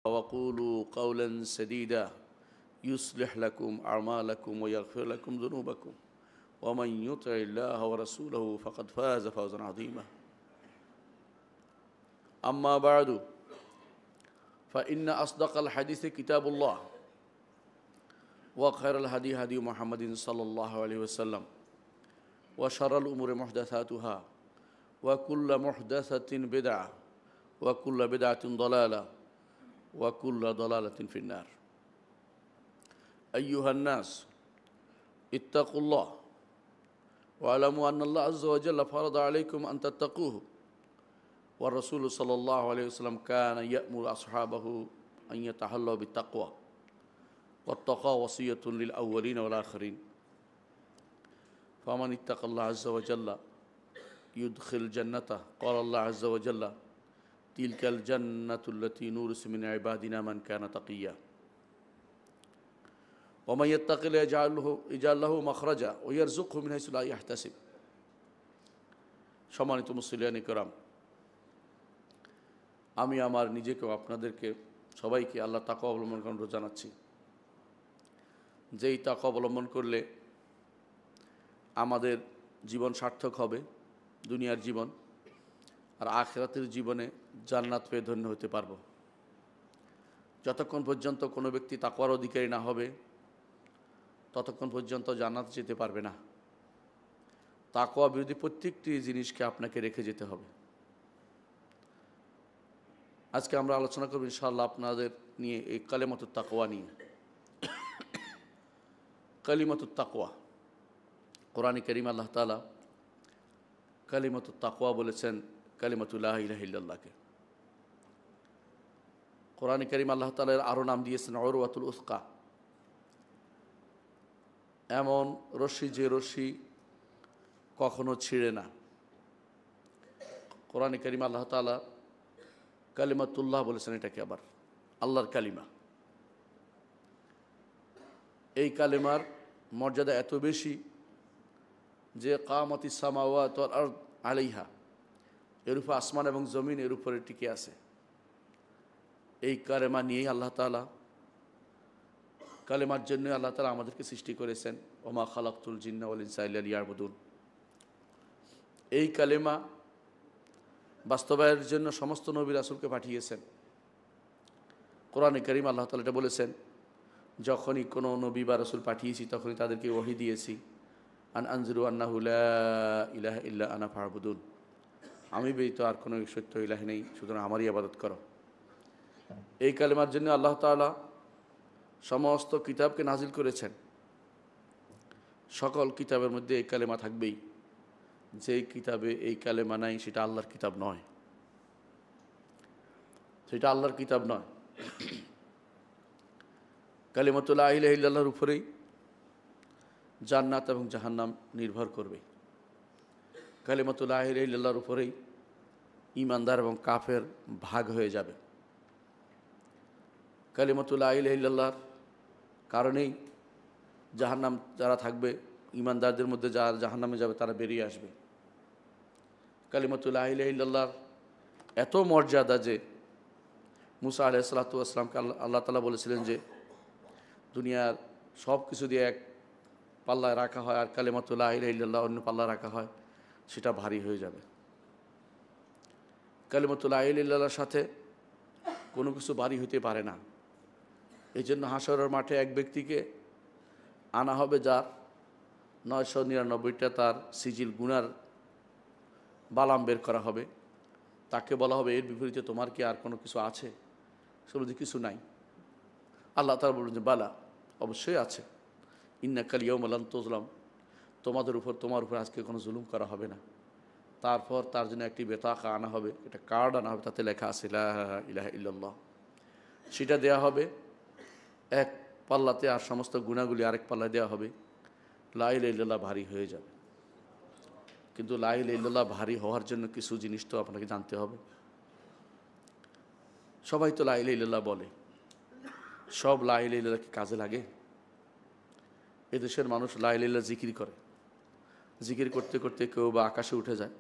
وقولوا قولا سديدا يصلح لكم أعمالكم ويغفر لكم ذنوبكم ومن يطع الله ورسوله فقد فاز فوزا عظيما أما بعد فإن أصدق الحديث كتاب الله وخير الهدي هدي محمد صلى الله عليه وسلم وشر الأمور محدثاتها وكل محدثة بدعة وكل بدعة ضلالة وكل ضلالة في النار أيها الناس اتقوا الله واعلموا أن الله عز وجل فرض عليكم أن تتقوه والرسول صلى الله عليه وسلم كان يأمر أصحابه أن يتحلوا بالتقوى والتقوى وصية للأولين والآخرين فمن اتقى الله عز وجل يدخل جنته قال الله عز وجل تلك الجنة التي نورث من عبادنا من كان تقيا ومن يتق الله يجعل له مخرجا ويرزقه من حيث لا يحتسب সম্মানিত মুসলিয়ান کرام আমি আমার নিজেকেও আপনাদেরকে সবাইকে আল্লাহ তাকওয়া অবলম্বন করার অনুরোধ জানাচ্ছি যেই তাকওয়া অবলম্বন করলে আমাদের জীবন সার্থক হবে দুনিয়ার জীবন আর আখিরাতের জীবনে জান্নাত পেয়ে ধন্য হতে পারবো যতক্ষণ পর্যন্ত কোনো ব্যক্তি তাকওয়ার অধিকারী না হবে ততক্ষণ পর্যন্ত জান্নাত যেতে পারবে না তাকওয়া বিরোধী প্রত্যেকটি জিনিসকে আপনাকে রেখে যেতে হবে আজকে আমরা আলোচনা করব ইনশাআল্লাহ আপনাদের নিয়ে এই কালিমাতুত তাকওয়া নিয়ে কালিমাতুত তাকওয়া কোরআনে কারীম আল্লাহ তাআলা কালিমাতুত তাকওয়া বলেছেন কালিমাতু লা ইলাহা ইল্লাল্লাহকে কোরআনে কারীম আল্লাহ তাআলা আরও নাম দিয়েছেন উরওয়াতুল উসকা এমন রশি যে রশি কখনো ছিঁড়ে না কোরআনে কারীম আল্লাহ তাআলা কালিমাতুল্লাহ বলেছেন এটাকে আবার আল্লাহর কালিমা এই কালিমার মর্যাদা এত বেশি যে কামাতিস সামাওয়াত ওয়াল আরদ আলাইহা এর উপর আসমান এবং জমিন এর উপরে টিকে আছে এই কালেমা নিয়েই আল্লাহ তাআলা কালেমার জন্য আল্লাহ তাআলা আমাদেরকে সৃষ্টি করেছেন ওমা খালাকতুল জিন্না ওয়াল ইনসা ইল্লা লিয়াবুদুন এই কালেমা বাস্তবায়নের জন্য সমস্ত নবী রাসূলকে পাঠিয়েছেন কোরআনে কারীম আল্লাহ তাআলা এটা বলেছেন যখনই কোনো নবী বা রাসূল পাঠিয়েছি তখনই তাদেরকে ওহী দিয়েছি আন আনজিরু আন্নাহু লা ইলাহা ইল্লা আনা ফা'বুদুন আমি ব্যতীত আর কোনো সত্য ইলাহ নেই সুতরাং আমারই ইবাদত করো এই কালেমার জন্য আল্লাহ তাআলা সমস্ত কিতাবকে নাজিল করেছেন সকল কিতাবের মধ্যে এই কালেমা থাকবেই যেই কিতাবে এই কালেমা নাই সেটা আল্লাহর কিতাব নয় সেটা আল্লাহর কিতাব নয় কালিমাতু লা ইলাহা ইল্লাল্লাহর উপরেই জান্নাত এবং জাহান্নাম নির্ভর করবে কালিমাতু লা ইলাহা ইল্লাল্লাহর উপরেই ঈমানদার এবং কাফের ভাগ হয়ে যাবে কালিমাতু লা ইলাহা ইল্লাল্লাহর কারণেই জাহান্নাম যারা থাকবে ঈমানদারদের মধ্যে যারা জাহান্নামে যাবে তারা বেরিয়ে আসবে কালিমাতু লা ইলাহা ইল্লাল্লাহর এত মর্যাদা যে মুসা আলাইহিস সালাতু ওয়াস সালামকে আল্লাহ তাআলা বলেছিলেন যে দুনিয়ার সব কিছু দিয়ে এক পাল্লায় রাখা হয় আর কালিমাতু লা ইলাহা ইল্লাল্লাহ অন্য পাল্লায় রাখা হয় সেটা ভারী হয়ে যাবে কালিমাতু লা ইলাহা ইল্লাল্লাহর সাথে কোনো কিছু ভারী হতে পারে না এই জন্য হাশরের মাঠে এক ব্যক্তিকে আনা হবে যার 999টা তার সিজিল গুনার বালাম বের করা হবে তাকে বলা হবে এর বিপরীতে তোমার কি আর কোনো কিছু আছে সে বলছে কিছু নাই আল্লাহ তাআলা বললেন যে বালা অবশ্যই আছে ইন্নাকাল ইয়াউমা লান তুযলাম তোমার উপর আজকে কোনো জুলুম করা হবে না তারপর তার জন্য একটি বেতাকা আনা হবে এটা কার্ড আনা হবে তাতে লেখা আছে লা ইলাহা ইল্লাল্লাহ সেটা দেয়া হবে এক পাল্লাতে আর সমস্ত গুনাহগুলি আরেক পাল্লায় দেওয়া হবে লা ইলাহা ইল্লাল্লাহ ভারী হয়ে যাবে কিন্তু লা ইলাহা ইল্লাল্লাহ ভারী হওয়ার জন্য কিছু জিনিস তো আপনাকে জানতে হবে সবাই তো লা ইলাহা ইল্লাল্লাহ বলে সব লা ইলাহা ইল্লাল্লাহ কি কাজে লাগে এদেশের মানুষ লা ইলাহা ইল্লাল্লাহ জিকির করে জিকির করতে করতে কেউ বা আকাশে উঠে যায়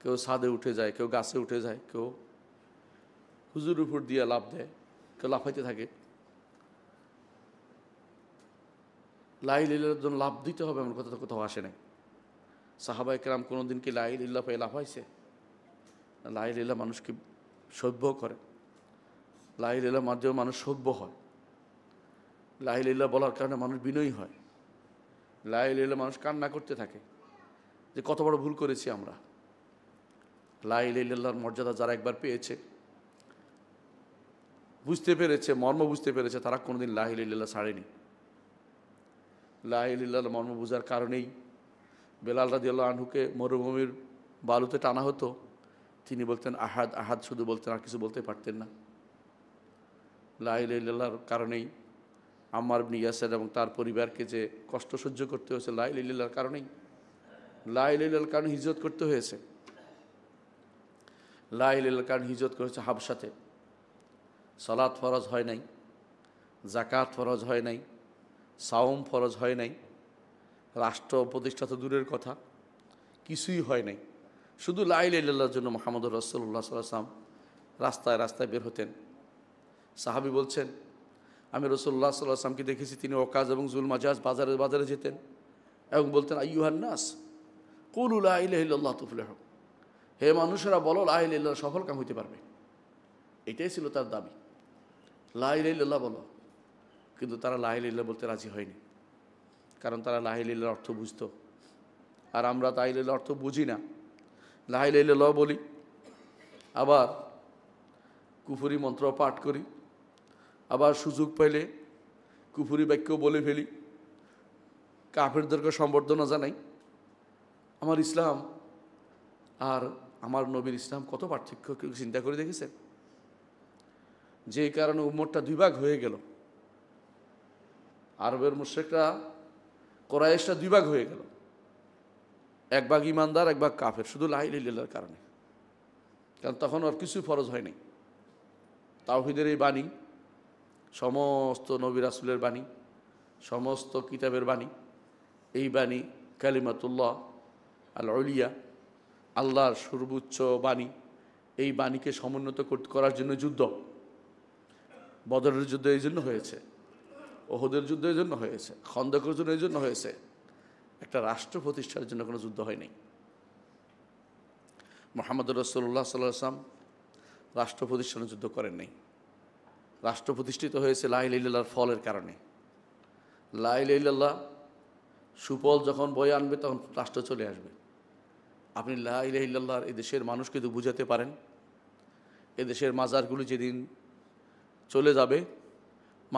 কেউ ছাদে উঠে যায় কেউ গাছে উঠে যায় কেউ হুজুর উপর দিয়ে লাফ দেয় কেউ লাফাইতে থাকে। লা ইলাহা ইল্লাল্লাহর জন্য লাভ দিতে হবে এমন কথা তো কোথাও আসে নাই। সাহাবায়ে কেরাম কোনোদিন কি লা ইলাহা ইল্লাল্লাহ পেয়ে লাফাইছে? লা ইলাহা ইল্লাল্লাহ মানুষকে সভ্য করে, লা ইলাহা ইল্লাল্লাহর মাধ্যমে মানুষ সভ্য হয়, লা ইলাহা ইল্লাল্লাহ বলার কারণে মানুষ বিনয়ী হয়, লা ইলাহা ইল্লাল্লাহ মানুষ কান্না করতে থাকে যে কত বড় ভুল করেছি আমরা। লা ইলাহা ইল্লাল্লাহর মর্যাদা যারা একবার পেয়েছে, বুঝতে পেরেছে, মর্ম বুঝতে পেরেছে, তারা কোনোদিন লা ইলাহা ইল্লাল্লাহ ছাড়েনি। লা ইলাহা ইল্লাল্লাহর মর্ম বোঝার কারণেই বেলাল রাদিয়াল্লাহু আনহুকে মরুভূমির বালুতে টানা হতো, তিনি বলতেন আহাদ আহাদ শুধু বলতেন, আর কিছু বলতে পারতেন না। লা ইলাহা ইল্লাল্লাহর কারণেই আম্মার ইবনে ইয়াসির এবং তার পরিবারকে যে কষ্ট সহ্য করতে হয়েছে, লা ইলাহা ইল্লাল্লাহর কারণেই। লা ইলাহা ইল্লাল্লাহর কারণে হিজরত করতে হয়েছে, লা ইলাহা ইল্লাল্লাহর কারণে হিজরত করেছে হাবশাতে। সালাত ফরজ হয় নাই, যাকাত ফরজ হয় নাই, সাওম ফরজ হয় নাই, রাষ্ট্র প্রতিষ্ঠা তো দূরের কথা, কিছুই হয় নাই। শুধু লা ইলাহা ইল্লাল্লাহর জন্য মুহাম্মদুর রাসূলুল্লাহ সাল্লাল্লাহু আলাইহি ওয়াসাল্লাম রাস্তায় রাস্তায় বের হতেন। সাহাবী বলছেন, আমি রাসূলুল্লাহ সাল্লাল্লাহু আলাইহি ওয়াসাল্লামকে দেখেছি তিনি ওকাজ এবং জুল মাজাজ বাজারে বাজারে যেতেন এবং বলতেন আইয়ুহান নাস কুলু লা ইলাহা ইল্লাল্লাহ তুফলিহু, হে মানুষেরা বলো লা ইলাহা ইল্লাল্লাহ, সফল কাম হইতে পারবে। এটাই ছিল তার দাবি, লা ইলাহা ইল্লাল্লাহ বলো। কিন্তু তারা লা ইলাহা ইল্লাল্লাহ বলতে রাজি হয়নি, কারণ তারা লা ইলাহা ইল্লাল্লাহর অর্থ বুঝতো, আর আমরা লা ইলাহা ইল্লাল্লাহর অর্থ বুঝি না। লা ইলাহা ইল্লাল্লাহ বলি, আবার কুফরি মন্ত্র পাঠ করি, আবার সুযোগ পাইলে কুফরি বাক্য বলে ফেলি, কাফেরদেরকে সম্বর্ধনা জানাই। আমার ইসলাম আর আমার নবীর ইসলাম কত পার্থক্য কেউ চিন্তা করে দেখেছেন? যে কারণে উম্মতটা দুই ভাগ হয়ে গেল। আরবের মুশরিকরা, কুরাইশরা দুই ভাগ হয়ে গেল, এক ভাগ ইমানদার, এক ভাগ কাফের, শুধু লা ইলাহা ইল্লাল্লাহর কারণে। কারণ তখন আর কিছুই ফরজ হয়নি। তাওহীদের এই বাণী, সমস্ত নবী রাসূলের বাণী, সমস্ত কিতাবের বাণী, এই বাণী কালিমাতুল্লাহ আল উলিয়া, আল্লাহর সর্বোচ্চ বাণী, এই বাণীকে সমুন্নত করার জন্য যুদ্ধ। বদরের যুদ্ধ এই জন্য হয়েছে, ওহদের যুদ্ধ এই জন্য হয়েছে, খন্দকের যুদ্ধ এই জন্য হয়েছে। একটা রাষ্ট্র প্রতিষ্ঠার জন্য কোনো যুদ্ধ হয় নাই। মুহাম্মদুর রাসূলুল্লাহ সাল্লাল্লাহু আলাইহি ওয়াসাল্লাম রাষ্ট্র প্রতিষ্ঠানের যুদ্ধ করেন নাই। রাষ্ট্র প্রতিষ্ঠিত হয়েছে লা ইলাহা ইল্লাল্লাহর ফলের কারণে। লা ইলাহা ইল্লাল্লাহ সুফল যখন বয়ে আনবে তখন রাষ্ট্র চলে আসবে। আপনি লা ইলাহা ইল্লাল্লাহর এই দেশের মানুষকে তো বুঝাতে পারেন, এদেশের মাজারগুলি যেদিন চলে যাবে,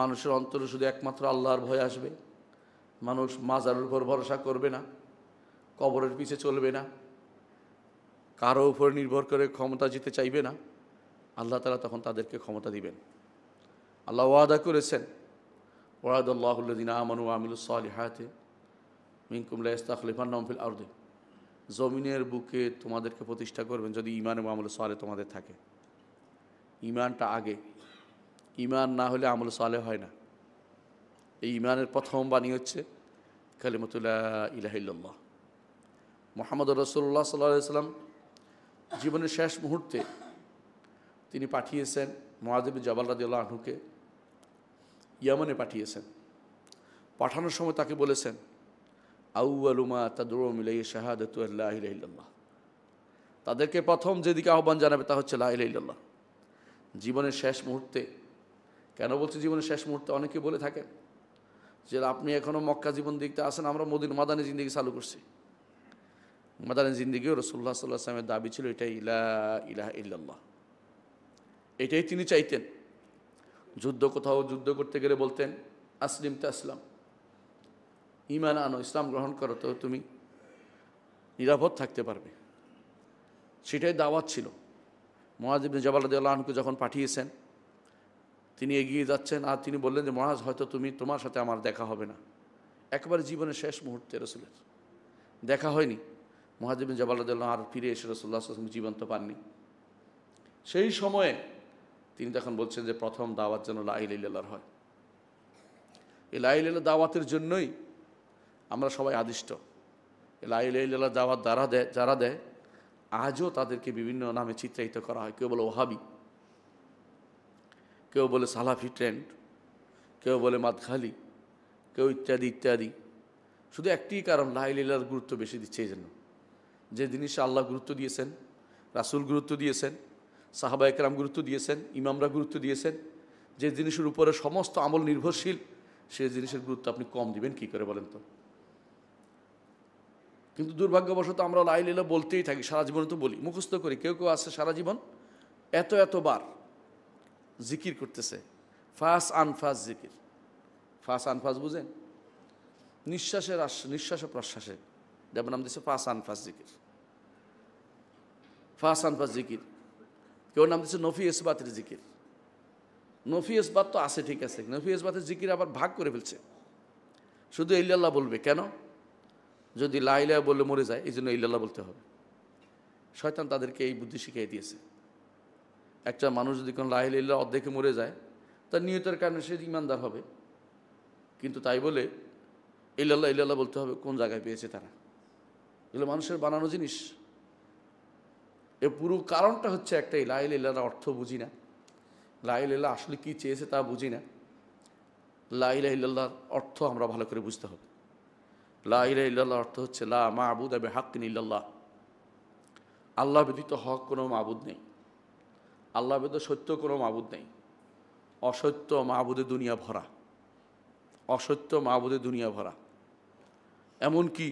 মানুষের অন্তরে শুধু একমাত্র আল্লাহর ভয় আসবে, মানুষ মাজারের উপর ভরসা করবে না, কবরের পিছে চলবে না, কারো উপর নির্ভর করে ক্ষমতা জিতে চাইবে না। আল্লাহ তাআলা তখন তাদেরকে ক্ষমতা দিবেন। আল্লাহ ওয়াদা করেছেন, ওয়াদাল্লাহুল্লাযিনা আমানু ওয়া আমিলুস সালিহাতি মিনকুম লা ইস্তাখলিফান্নাহুম ফিল আরদি, জমিনের বুকে তোমাদেরকে প্রতিষ্ঠা করবেন যদি ঈমান এবং আমল সালেহ তোমাদের থাকে। ঈমানটা আগে, ঈমান না হলে আমল সালেহ হয় না। এই ঈমানের প্রথম বাণী হচ্ছে কালিমাতু লা ইলাহা ইল্লাল্লাহ। মুহাম্মদুর রাসূলুল্লাহ সাল্লাল্লাহু আলাইহি ওয়াসাল্লাম জীবনের শেষ মুহূর্তে তিনি পাঠিয়েছেন মুআয ইবনে জাবাল রাদিয়াল্লাহু আনহুকে, ইয়ামানে পাঠিয়েছেন। পাঠানোর সময় তাকে বলেছেন, আউয়ালু মা তাদউম ইলাইহি শাহাদাতু আল্লা ইলাহা ইল্লাল্লাহ, তাদেরকে প্রথম যেদিকে আহ্বান জানাবে তা হচ্ছে লা ইলাহা ইল্লাল্লাহ। জীবনের শেষ মুহূর্তে, কেন বলছি জীবনের শেষ মুহূর্তে? অনেকে বলে থাকেন যে আপনি এখনও মক্কা জীবন দেখতে আসেন, আমরা মাদানী জিন্দেগি চালু করছি। মাদানী জিন্দেগিও রাসূলুল্লাহ সাল্লাল্লাহু আলাইহি ওয়াসাল্লামের দাবি ছিল এটাই, লা ইলাহা ইল্লাল্লাহ। এটাই তিনি চাইতেন। কোথাও যুদ্ধ করতে গেলে বলতেন আসলিম তাসলাম, ঈমান আনো, ইসলাম গ্রহণ করো, তো তুমি নিরাপদ থাকতে পারবে। সেটাই দাওয়াত ছিল। মুআয ইবনে জাবাল রাদিয়াল্লাহু আনহুকে যখন পাঠিয়েছেন, তিনি এগিয়ে যাচ্ছেন, আর তিনি বললেন যে মুআয, হয়তো তোমার সাথে আমার দেখা হবে না। একেবারে জীবনের শেষ মুহূর্তে রাসূলের দেখা হয়নি। মুআয ইবনে জাবাল রাদিয়াল্লাহু আনহু আর ফিরে এসে রাসূলুল্লাহ সাল্লাল্লাহু আলাইহি ওয়াসাল্লাম জীবন্ত পাননি। সেই সময়ে তিনি তখন বলছেন যে প্রথম দাওয়াত যেন লা ইলাহা ইল্লাল্লাহ হয়। এই লা ইলাহা ইল্লাল্লাহ দাওয়াতের জন্যই আমরা সবাই আদিষ্ট। লা ইলাহা ইল্লাল্লাহ দাওয়াত যারা দেয় আজও তাদেরকে বিভিন্ন নামে চিত্রায়িত করা হয়। কেউ বলে ওহাবি, কেউ বলে সালাফি ট্রেন্ড, কেউ বলে মাদখালি, কেউ ইত্যাদি ইত্যাদি। শুধু একটি কারণ, লা ইলাহা ইল্লাল্লাহর গুরুত্ব বেশি দিচ্ছে এই জন্য। যে জিনিসে আল্লাহ গুরুত্ব দিয়েছেন, রাসূল গুরুত্ব দিয়েছেন, সাহাবা একরাম গুরুত্ব দিয়েছেন, ইমামরা গুরুত্ব দিয়েছেন, যে জিনিসের উপরে সমস্ত আমল নির্ভরশীল, সেই জিনিসের গুরুত্ব আপনি কম দিবেন কী করে বলেন তো? কিন্তু দুর্ভাগ্যবশত আমরা লা ইলাহা ইল্লাল্লাহ বলতেই থাকি, সারা জীবনে তো বলি, মুখস্থ করি। কেউ কেউ আছে সারা জীবন এতবার জিকির করতেছে, ফাস আনফাস জিকির। ফাস আনফাস বুঝেন? নিঃশ্বাসের নিঃশ্বাস প্রশ্বাসে যেমন নাম দিচ্ছে ফাস আনফাস জিকির, ফাস আনফাস জিকির। কেউ নাম দিচ্ছে নফি ইসবাতের জিকির। নফি ইসবাত তো আছে, ঠিক আছে, নফি ইসবাতের জিকির আবার ভাগ করে ফেলছে। শুধু ইল্লাল্লাহ বলবে কেন? যদি লা ইলাহা বললে মরে যায়, এই জন্য ইল্লাল্লাহ বলতে হবে। শয়তান তাদেরকে এই বুদ্ধি শিখিয়ে দিয়েছে। একটা মানুষ যদি কোনো লা ইলাহা ইল্লাল্লাহ অর্ধেকে মরে যায়, তার নিয়তের কারণে সে ইমানদার হবে, কিন্তু তাই বলে ইল্লাল্লাহ ইল্লাল্লাহ বলতে হবে, কোন জায়গায় পেয়েছে তারা? এগুলো মানুষের বানানো জিনিস। এর পুরো কারণটা হচ্ছে একটাই, লা ইলাহা ইল্লাল্লাহর অর্থ বুঝি না, লা ইলাহা ইল্লাল্লাহ আসলে কী চেয়েছে তা বুঝি না। লা ইলাহা ইল্লাল্লাহর অর্থ আমরা ভালো করে বুঝতে হবে। লা ইলাহা ইল্লাল্লাহর অর্থ হচ্ছে লা মা'বুদা বিহাক্কিন ইল্লাল্লাহ, আল্লাহ ব্যতীত হক কোনো মাবুদ নেই, আল্লাহ ব্যতীত সত্য কোনো মাবুদ নেই। অসত্য মাবুদে দুনিয়া ভরা, অসত্য মাবুদে দুনিয়া ভরা। এমনকি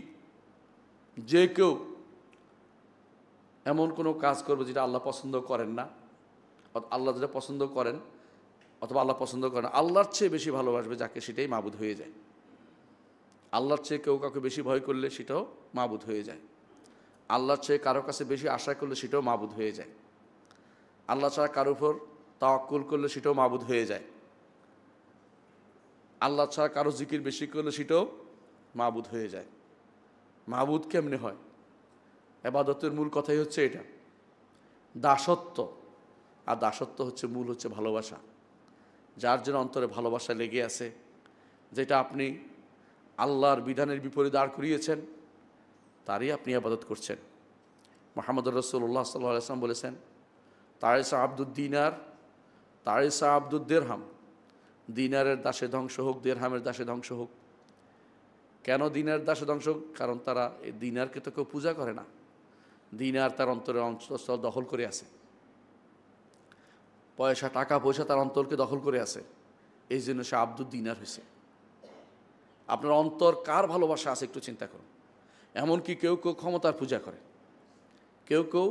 যে কেউ এমন কোনো কাজ করবে যেটা আল্লাহ পছন্দ করেন না, আল্লাহ যেটা পছন্দ করেন অথবা আল্লাহ পছন্দ করেন, আল্লাহর চেয়ে বেশি ভালোবাসবে যাকে, সেটাই মাবুদ হয়ে যায়। আল্লাহর চেয়ে কেউ কাউকে বেশি ভয় করলে সেটাও মাবুদ হয়ে যায়। আল্লাহর চেয়ে কারো কাছে বেশি আশা করলে সেটাও মাবুদ হয়ে যায়। আল্লাহ ছাড়া কারোর উপর তাওয়াক্কুল করলে সেটাও মাবুদ হয়ে যায়। আল্লাহ ছাড়া কারো জিকির বেশি করলে সেটাও মাবুদ হয়ে যায়। মাবুদ কেমনে হয়? ইবাদতের মূল কথাই হচ্ছে এটা, দাসত্ব। আর দাসত্ব হচ্ছে মূল হচ্ছে ভালোবাসা। যার জন্য অন্তরে ভালোবাসা লেগে আছে, যেটা আপনি আল্লাহর বিধানের বিপরীতে দাঁড় করিয়েছেন, তারই আপনি ইবাদত করছেন। মুহাম্মদুর রাসূলুল্লাহ সাল্লাল্লাহু আলাইহি ওয়াসাল্লাম বলেছেন, তারিসা আব্দুদ দিনার, তারিসা আব্দুদ দিরহাম, দিনারের দাসে ধ্বংস হোক, দিরহামের দাসে ধ্বংস হোক। কেন দিনারের দাসে ধ্বংস হোক? কারণ তারা এই দিনারকে তো কেউ পূজা করে না। দিনার তার অন্তরের অন্তঃস্থল দখল করে আছে, পয়সা টাকা পয়সা তার অন্তরকে দখল করে আছে, এই জন্য সে আব্দুদ দিনার হয়েছে। আপনার অন্তর কার ভালোবাসা আছে একটু চিন্তা করুন। এমনকি কেউ কেউ ক্ষমতার পূজা করে, কেউ কেউ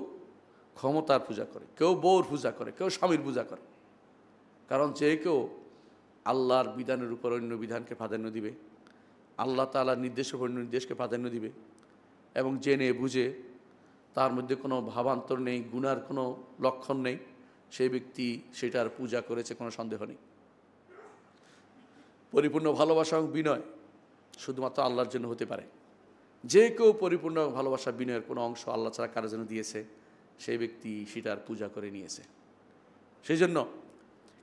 ক্ষমতার পূজা করে, কেউ বউর পূজা করে, কেউ স্বামীর পূজা করে। কারণ যে কেউ আল্লাহর বিধানের উপর অন্য বিধানকে প্রাধান্য দিবে, আল্লাহ তাআলার নির্দেশের উপর অন্য নির্দেশকে প্রাধান্য দিবে, এবং জেনে বুঝে তার মধ্যে কোনো ভাবান্তর নেই, গুনার কোনো লক্ষণ নেই, সেই ব্যক্তি সেটার পূজা করেছে, কোনো সন্দেহ নেই। পরিপূর্ণ ভালোবাসা এবং বিনয় শুধুমাত্র আল্লাহর জন্য হতে পারে। যে কেউ পরিপূর্ণ ভালোবাসা বিনয়ের কোনো অংশ আল্লাহ ছাড়া কারোর জন্য দিয়েছে, সেই ব্যক্তি সেটার পূজা করে নিয়েছে। সেই জন্য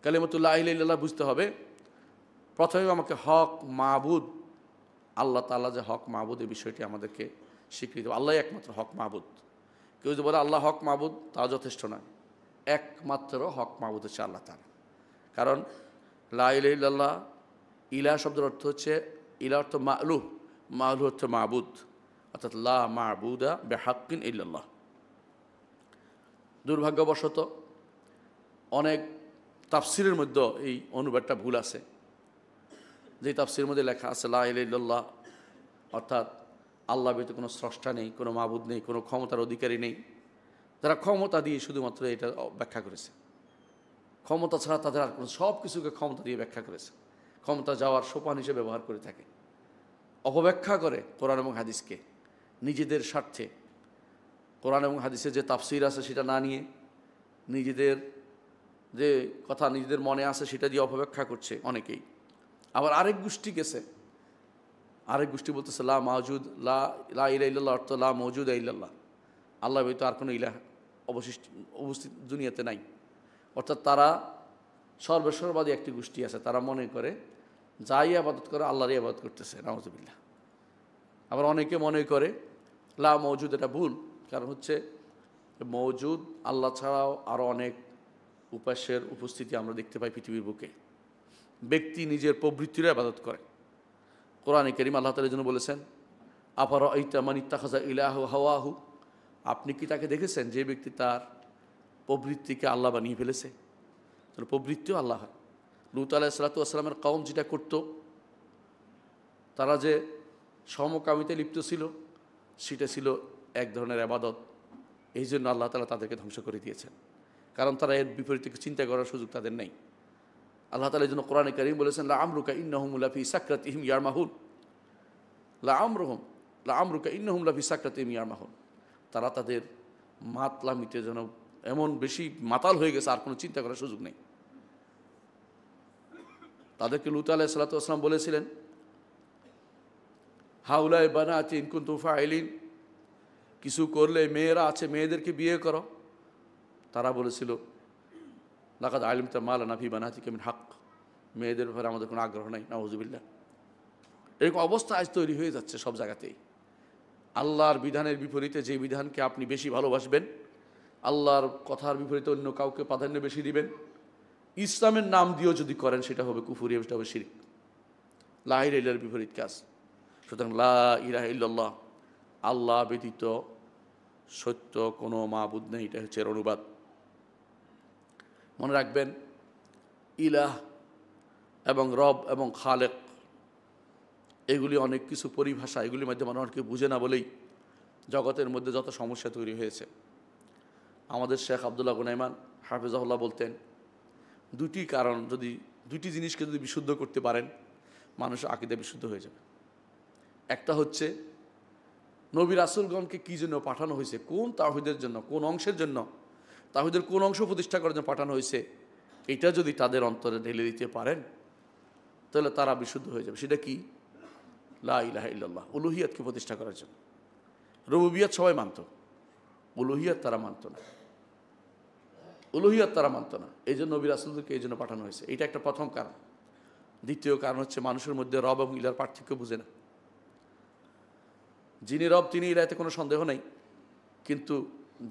কালিমাতুল লা ইলাহা ইল্লাল্লাহ বুঝতে হবে। প্রথমে আমাকে হক মাবুদ, আল্লাহ তাআলা যে হক মাবুদ, এই বিষয়টি আমাদেরকে স্বীকৃতি। আল্লাহ একমাত্র হক মাবুদ। কেউ যদি বলে আল্লাহ হক মাবুদ, তাও যথেষ্ট নয়। একমাত্র হক মাবুদ হচ্ছে আল্লাহ তাআলা। কারণ লা ইলাহা ইল্লাল্লাহ, ইলাহ শব্দের অর্থ হচ্ছে, ইলাহ অর্থ মা'লুহ, মা'লুহ অর্থ মাবুদ, অর্থাৎ লা মা'বুদা বিহাক্কিন ইল্লাল্লাহ। দুর্ভাগ্যবশত অনেক তাফসিরের মধ্যে এই অনুবাদটা ভুল আছে। যে তাফসিরের মধ্যে লেখা আছে লা ইলাহা ইল্লাল্লাহ অর্থাৎ আল্লাহ ব্যতীত কোনো স্রষ্টা নেই, কোনো মাবুদ নেই, কোনো ক্ষমতার অধিকারী নেই। তারা ক্ষমতা দিয়ে শুধুমাত্র এটা ব্যাখ্যা করেছে। ক্ষমতা ছাড়া তাদের আর কোনো, সব কিছুকে ক্ষমতা দিয়ে ব্যাখ্যা করেছে, ক্ষমতা যাওয়ার সোপান হিসেবে ব্যবহার করে থাকে। অপব্যাখ্যা করে কোরআন এবং হাদিসকে নিজেদের স্বার্থে। কোরআন এবং হাদিসের যে তাফসির আছে সেটা না নিয়ে নিজেদের যে কথা নিজেদের মনে আছে সেটা দিয়ে অপব্যাখ্যা করছে অনেকেই। আবার আরেক গোষ্ঠী গেছে, আরেক গোষ্ঠী বলতেছে লা মাওজুদ, লা ইলাহা ইল্লাল্লাহ অর্থ লা মওজুদা ইল্লাল্লাহ, আল্লাহ ব্যতীত আর কোনো ইলাহ উপস্থিত দুনিয়াতে নাই। অর্থাৎ তারা সর্বস্বরবাদী একটি গোষ্ঠী আছে, তারা মনে করে যাই ইবাদত করে আল্লাহরই ইবাদত করতেছে, নাউযুবিল্লাহ। আবার অনেকে মনে করে লা মওজুদ, এটা ভুল। কারণ হচ্ছে মওজুদ আল্লাহ ছাড়াও আরও অনেক উপাস্যের উপস্থিতি আমরা দেখতে পাই পৃথিবীর বুকে। ব্যক্তি নিজের প্রবৃত্তিরও ইবাদত করে। কোরআনে কারীম আল্লাহ তাআলা জন্য বলেছেন, আফারাআইতা মান ইত্তাখাযা ইলাহু হাওয়াহু, আপনি কি তাকে দেখেছেন যে ব্যক্তি তার প্রবৃত্তিকে আল্লাহ বানিয়ে ফেলেছে? তাহলে প্রবৃত্তিও আল্লাহ হয়। লূত আলাইহিস সালাতু ওয়াস সালামের কওম যেটা করত, তারা যে সমকামিতে লিপ্ত ছিল, সেটা ছিল এক ধরনের ইবাদত। এই জন্য আল্লাহ তাআলা তাদেরকে ধ্বংস করে দিয়েছেন, কারণ তারা এর বিপরীতে চিন্তা করার সুযোগ তাদের নেই। আল্লাহ তাআলা এই জন্য কোরআনে কারীম বলেছেন, লা আমরুকা ইন্নাহুম লাফি সাকরাতিহিম ইয়ারমাহুন, লা আমরুকা ইন্নাহুম লাফি সাকরাতিহিম ইয়ারমাহুন। তারা তাদের মাতলামিতে যেন এমন বেশি মাতাল হয়ে গেছে, আর কোনো চিন্তা করার সুযোগ নেই। তাদেরকে লূত আলাইহিস সালাতু ওয়াস সালাম বলেছিলেন, হাউলাই বানাতি ইন কুনতুম ফাইলিন, কিছু করলে মেয়েরা আছে, মেয়েদেরকে বিয়ে করো। তারা বলেছিল, লাকাদ আলিমতা মা লানা ফি বানাতিকা মিন হক, মেয়েদের ব্যাপারে আমাদের কোনো আগ্রহ নাই, নাউযুবিল্লাহ। এরকম অবস্থা আজ তৈরি হয়ে যাচ্ছে সব জায়গাতেই। আল্লাহর বিধানের বিপরীতে যে বিধানকে আপনি বেশি ভালোবাসবেন, আল্লাহর কথার বিপরীতে অন্য কাউকে প্রাধান্য বেশি দিবেন, ইসলামের নাম দিয়েও যদি করেন, সেটা হবে কুফরি, সেটা হবে শিরক, লা ইলাহা ইল্লাল্লাহর বিপরীত কাজ। সুতরাং লা ইলাহা ইল্লাল্লাহ, আল্লাহ ব্যতীত সত্য কোনো মাবুদ নেই, এটা হচ্ছে এর অনুবাদ। মনে রাখবেন, ইলাহ এবং রব এবং খালেক এগুলি অনেক কিছু পরিভাষা, এগুলির মধ্যে মানুষ অনেকে বুঝে না বলেই জগতের মধ্যে যত সমস্যা তৈরি হয়েছে। আমাদের শেখ আব্দুল্লাহ গুনাইমান হাফিজাহুল্লাহ বলতেন, দুটি কারণ, যদি দুটি জিনিসকে যদি বিশুদ্ধ করতে পারেন, মানুষের আকীদা বিশুদ্ধ হয়ে যাবে। একটা হচ্ছে নবী রাসূলগণকে কী জন্য পাঠানো হয়েছে, কোন তাওহীদের জন্য, কোন অংশের জন্য, তাওহীদের কোন অংশ প্রতিষ্ঠা করার জন্য পাঠানো হয়েছে, এটা যদি তাদের অন্তরে ঢেলে দিতে পারেন, তাহলে তারা বিশুদ্ধ হয়ে যাবে। সেটা কি? লা ইলাহা ইল্লাল্লাহ, উলুহিয়াতকে প্রতিষ্ঠা করার জন্য। রুবুবিয়াত সবাই মানত, উলুহিয়াত তারা মানত না, উলুহিয়াত তারা মানত না। এই জন্য নবী রাসূলদেরকে এই জন্য পাঠানো হয়েছে। এটা একটা প্রথম কারণ। দ্বিতীয় কারণ হচ্ছে মানুষের মধ্যে রব এবং ইলার পার্থক্য বুঝে না। যিনি রব তিনি ইলাহতে কোনো সন্দেহ নেই, কিন্তু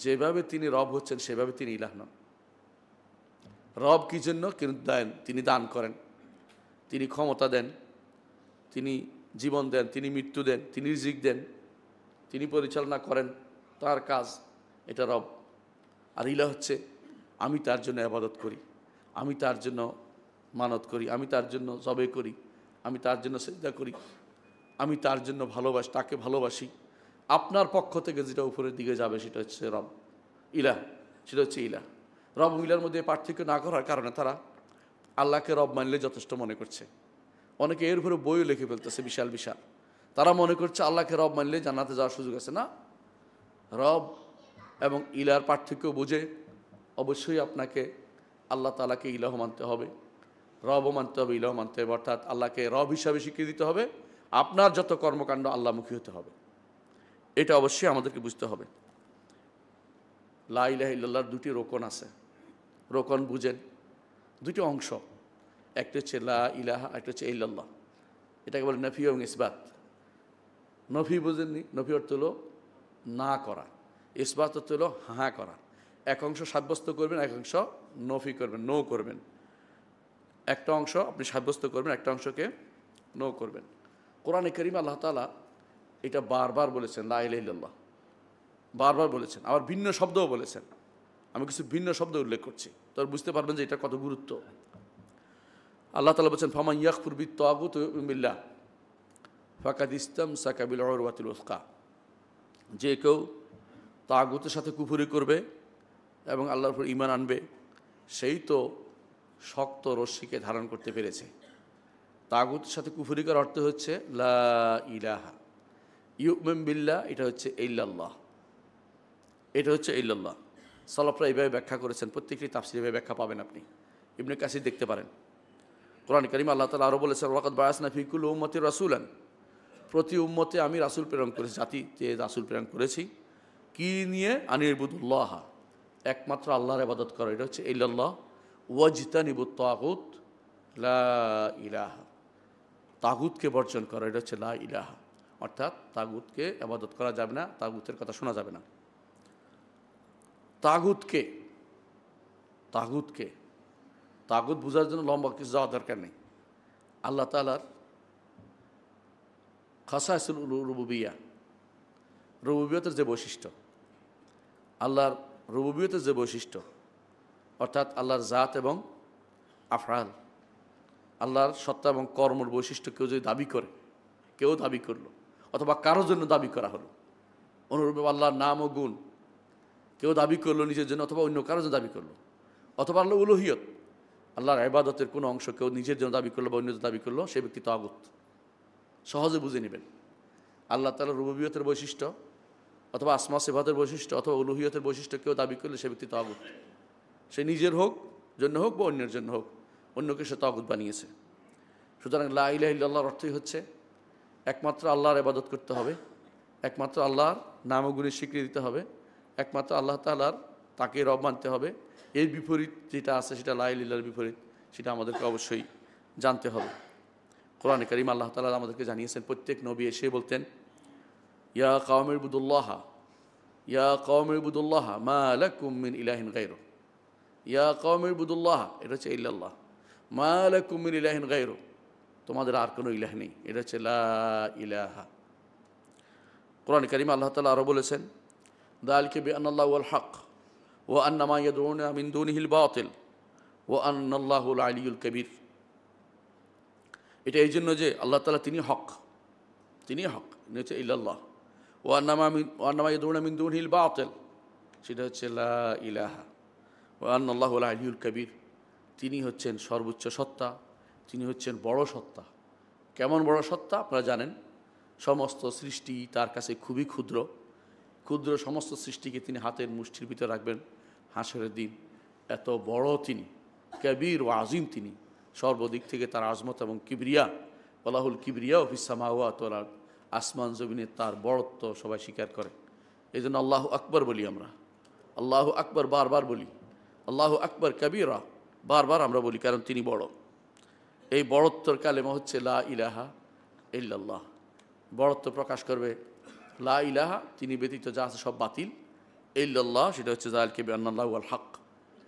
যেভাবে তিনি রব হচ্ছেন সেভাবে তিনি ইলাহ নন। রব কী জন্য? কিন্তু দেন, তিনি দান করেন, তিনি ক্ষমতা দেন, তিনি জীবন দেন, তিনি মৃত্যু দেন, তিনি রিজিক দেন, তিনি পরিচালনা করেন, তার কাজ, এটা রব। আর ইলাহ হচ্ছে আমি তার জন্য ইবাদত করি, আমি তার জন্য মানত করি, আমি তার জন্য জবে করি, আমি তার জন্য সিজদা করি, আমি তার জন্য ভালোবাসি, তাকে ভালোবাসি। আপনার পক্ষ থেকে যেটা উপরের দিকে যাবে সেটা হচ্ছে রব, ইলাহ, সেটা হচ্ছে ইলাহ। রব ও ইলার মধ্যে পার্থক্য না করার কারণে তারা আল্লাহকে রব মানলে যথেষ্ট মনে করছে। অনেকে এর উপরে বইও লিখে ফেলতেছে বিশাল বিশাল। তারা মনে করছে আল্লাহকে রব মানলে জান্নাতে যাওয়ার সুযোগ আছে। না, রব এবং ইলার পার্থক্য বুঝে অবশ্যই আপনাকে আল্লাহ তাআলাকে ইলাহ মানতে হবে, রবও মানতে হবে, ইলাহ মানতে হবে। অর্থাৎ আল্লাহকে রব হিসাবে স্বীকৃতি দিতে হবে, আপনার যত কর্মকাণ্ড আল্লাহমুখী হতে হবে। এটা অবশ্যই আমাদেরকে বুঝতে হবে। লা ইলাহা ইল্লাল্লাহর দুটি রোকন আছে, রোকন বুঝেন, দুটি অংশ। একটা হচ্ছে লা ইলাহা, একটা হচ্ছে ইল্লাল্লাহ। এটাকে বলে নফি এবং ইসবাত। নফি বুঝেননি? নফি অর্থ হলো না করা, ইসবাত অর্থ হলো হ্যাঁ করা। এক অংশ সাব্যস্ত করবেন, এক অংশ নফি করবেন, নো করবেন। একটা অংশ আপনি সাব্যস্ত করবেন, একটা অংশকে নো করবেন। কোরআনে কারীমে আল্লাহ তাআলা এটা বারবার বলেছেন, লা ইলাহা ইল্লাল্লাহ বারবার বলেছেন, আবার ভিন্ন শব্দও বলেছেন। আমি কিছু ভিন্ন শব্দ উল্লেখ করছি, তাহলে বুঝতে পারবেন যে এটা কত গুরুত্ব। আল্লাহ তাআলা বলেছেন, ফামান ইয়াকফুর বিত-তাগুত ওয়া ইউমিন বিল্লাহ ফাকাদ ইসতামসাকা বিল উরওয়াতিল উসকা। যে কেউ তাগুতের সাথে কুফরি করবে এবং আল্লাহর উপর ঈমান আনবে, সেই তো শক্ত রশ্মিকে ধারণ করতে পেরেছে। তাগুতের সাথে কুফরি করার অর্থ হচ্ছে লা ইলাহা, ইউমিন বিল্লাহ, এটা হচ্ছে ইল্লাল্লাহ, এটা হচ্ছে ইল্লাল্লাহ। সালাফরা এইভাবে ব্যাখ্যা করেছেন, প্রত্যেকটি তাফসীরে এইভাবে ব্যাখ্যা পাবেন আপনি, ইবনে কাসির দেখতে পারেন। কোরআন কারীমে আল্লাহ তাআলা আরও বলেছেন, ওয়ালাকাদ বাআসনা ফি কুল্লি উম্মাতির রাসূলান, প্রতি উম্মতে আমি রাসূল প্রেরণ করেছি, জাতিতে রাসূল প্রেরণ করেছি। কি নিয়ে? আনিবুদুল্লাহ, একমাত্র আল্লাহর ইবাদত করো, এটা হচ্ছে ইল্লাল্লাহ। ওয়াজতানিবুত তাগুত, লা ইলাহা, তাগুতকে বর্জন করো, এটা হচ্ছে লা ইলাহা। অর্থাৎ তাগুতকে ইবাদত করা যাবে না, তাগুতের কথা শোনা যাবে না। তাগুতকে, তাগুত বোঝার জন্য লম্বা কিছু যাওয়ার দরকার নেই। আল্লাহ তাআলার খাসাইসুল রুবুবিয়া, রুবুবিয়তের যে বৈশিষ্ট্য, আল্লাহর রুবুবিয়তের যে বৈশিষ্ট্য, অর্থাৎ আল্লাহর জাত এবং আফআল, আল্লাহর সত্তা এবং কর্মর বৈশিষ্ট্য কেউ যদি দাবি করে, কেউ দাবি করলো অথবা কারোর জন্য দাবি করা হলো, অনুরূপে আল্লাহর নাম ও গুণ কেউ দাবি করলো নিজের জন্য অথবা অন্য কারোর জন্য দাবি করলো, অথবা আল্লাহ উলুহিয়ত, আল্লাহর ইবাদতের কোনো অংশ কেউ নিজের জন্য দাবি করলো বা অন্য দাবি করলো, সে ব্যক্তি তাগুত। সহজে বুঝে নেবেন আল্লাহ তাআলার রুবুবিয়তের বৈশিষ্ট্য অথবা আসমা সিফাতের বৈশিষ্ট্য অথবা উলুহিয়তের বৈশিষ্ট্য কেউ দাবি করলে সে ব্যক্তি তাগুত। সে নিজের জন্য হোক বা অন্যের জন্য হোক, অন্যকে সে তাগুত বানিয়েছে। সুতরাং লা ইলাহা ইল্লাল্লাহর অর্থই হচ্ছে একমাত্র আল্লাহর ইবাদত করতে হবে, একমাত্র আল্লাহর নাম ও গুণের স্বীকৃতি দিতে হবে, একমাত্র আল্লাহ তাআলার তাকে রব মানতে হবে। এর বিপরীত যেটা আছে সেটা লা ইলাহা ইল্লাল্লাহর বিপরীত, সেটা আমাদেরকে অবশ্যই জানতে হবে। কোরআনে কারীম আল্লাহ তাআলা আমাদেরকে জানিয়েছেন, প্রত্যেক নবী এসে বলতেন ইয়া কওমি ইবুদুল্লাহ, ইয়া কওমি ইবুদুল্লাহ মা লাকুম মিন ইলাহিন গায়রু, ইয়া কওমি ইবুদুল্লাহ, এটা হচ্ছে ইল্লাল্লাহ, মা লাকুম মিন ইলাহিন গায়রু, তোমাদের আর কোনো ইলাহ নেই, এটা হচ্ছে লা ইলাহা। কোরআনে কারীমে আল্লাহ তাআলা আরও বলেছেন যালিকা বিআন্নাল্লাহু ওয়াল হক ওয়া আন্না মা ইয়াদউনা মিন দুনিহিল বাতিল ওয়া আন্নাল্লাহুল আলিয়্যুল কাবীর। এটা এই জন্য যে আল্লাহ তাআলা তিনি হক, তিনি হক, এটা হচ্ছে ইল্লাল্লাহ। ওয়া আন্না মা ইয়াদউনা মিন দুনিহিল বাতিল, সেটা হচ্ছে লা ইলাহা। ওয়া আন্নাল্লাহুল আলিয়্যুল কাবীর, তিনি হচ্ছেন সর্বোচ্চ সত্তা, তিনি হচ্ছেন বড় সত্তা। কেমন বড় সত্তা আপনারা জানেন, সমস্ত সৃষ্টি তার কাছে খুবই ক্ষুদ্র, ক্ষুদ্র সমস্ত সৃষ্টিকে তিনি হাতের মুষ্টির ভিতরে রাখবেন হাসরের দিন। এত বড় তিনি, কবির ও আজিম তিনি, সর্বদিক থেকে তার আজমত এবং কিবরিয়া, ওয়ালাহুল কিবরিয়া ফিস সামাওয়াতি ওয়াল আরদ, আসমান জমিনে তার বড়ত্ব সবাই স্বীকার করে। এই জন্য আল্লাহু আকবার বলি আমরা, আল্লাহু আকবার বারবার বলি, আল্লাহু আকবার কবিরা বারবার আমরা বলি, কারণ তিনি বড়। এই বড়ত্বর কালেমা হচ্ছে লা ইলাহা ইল্লাল্লাহ। বড়ত্ব প্রকাশ করবে লা ইলাহা, তিনি ব্যতীত যা আছে সব বাতিল, ইল্লাল্লাহ সেটা হচ্ছে যালিকা বিআন্নাল্লাহু ওয়াল হক,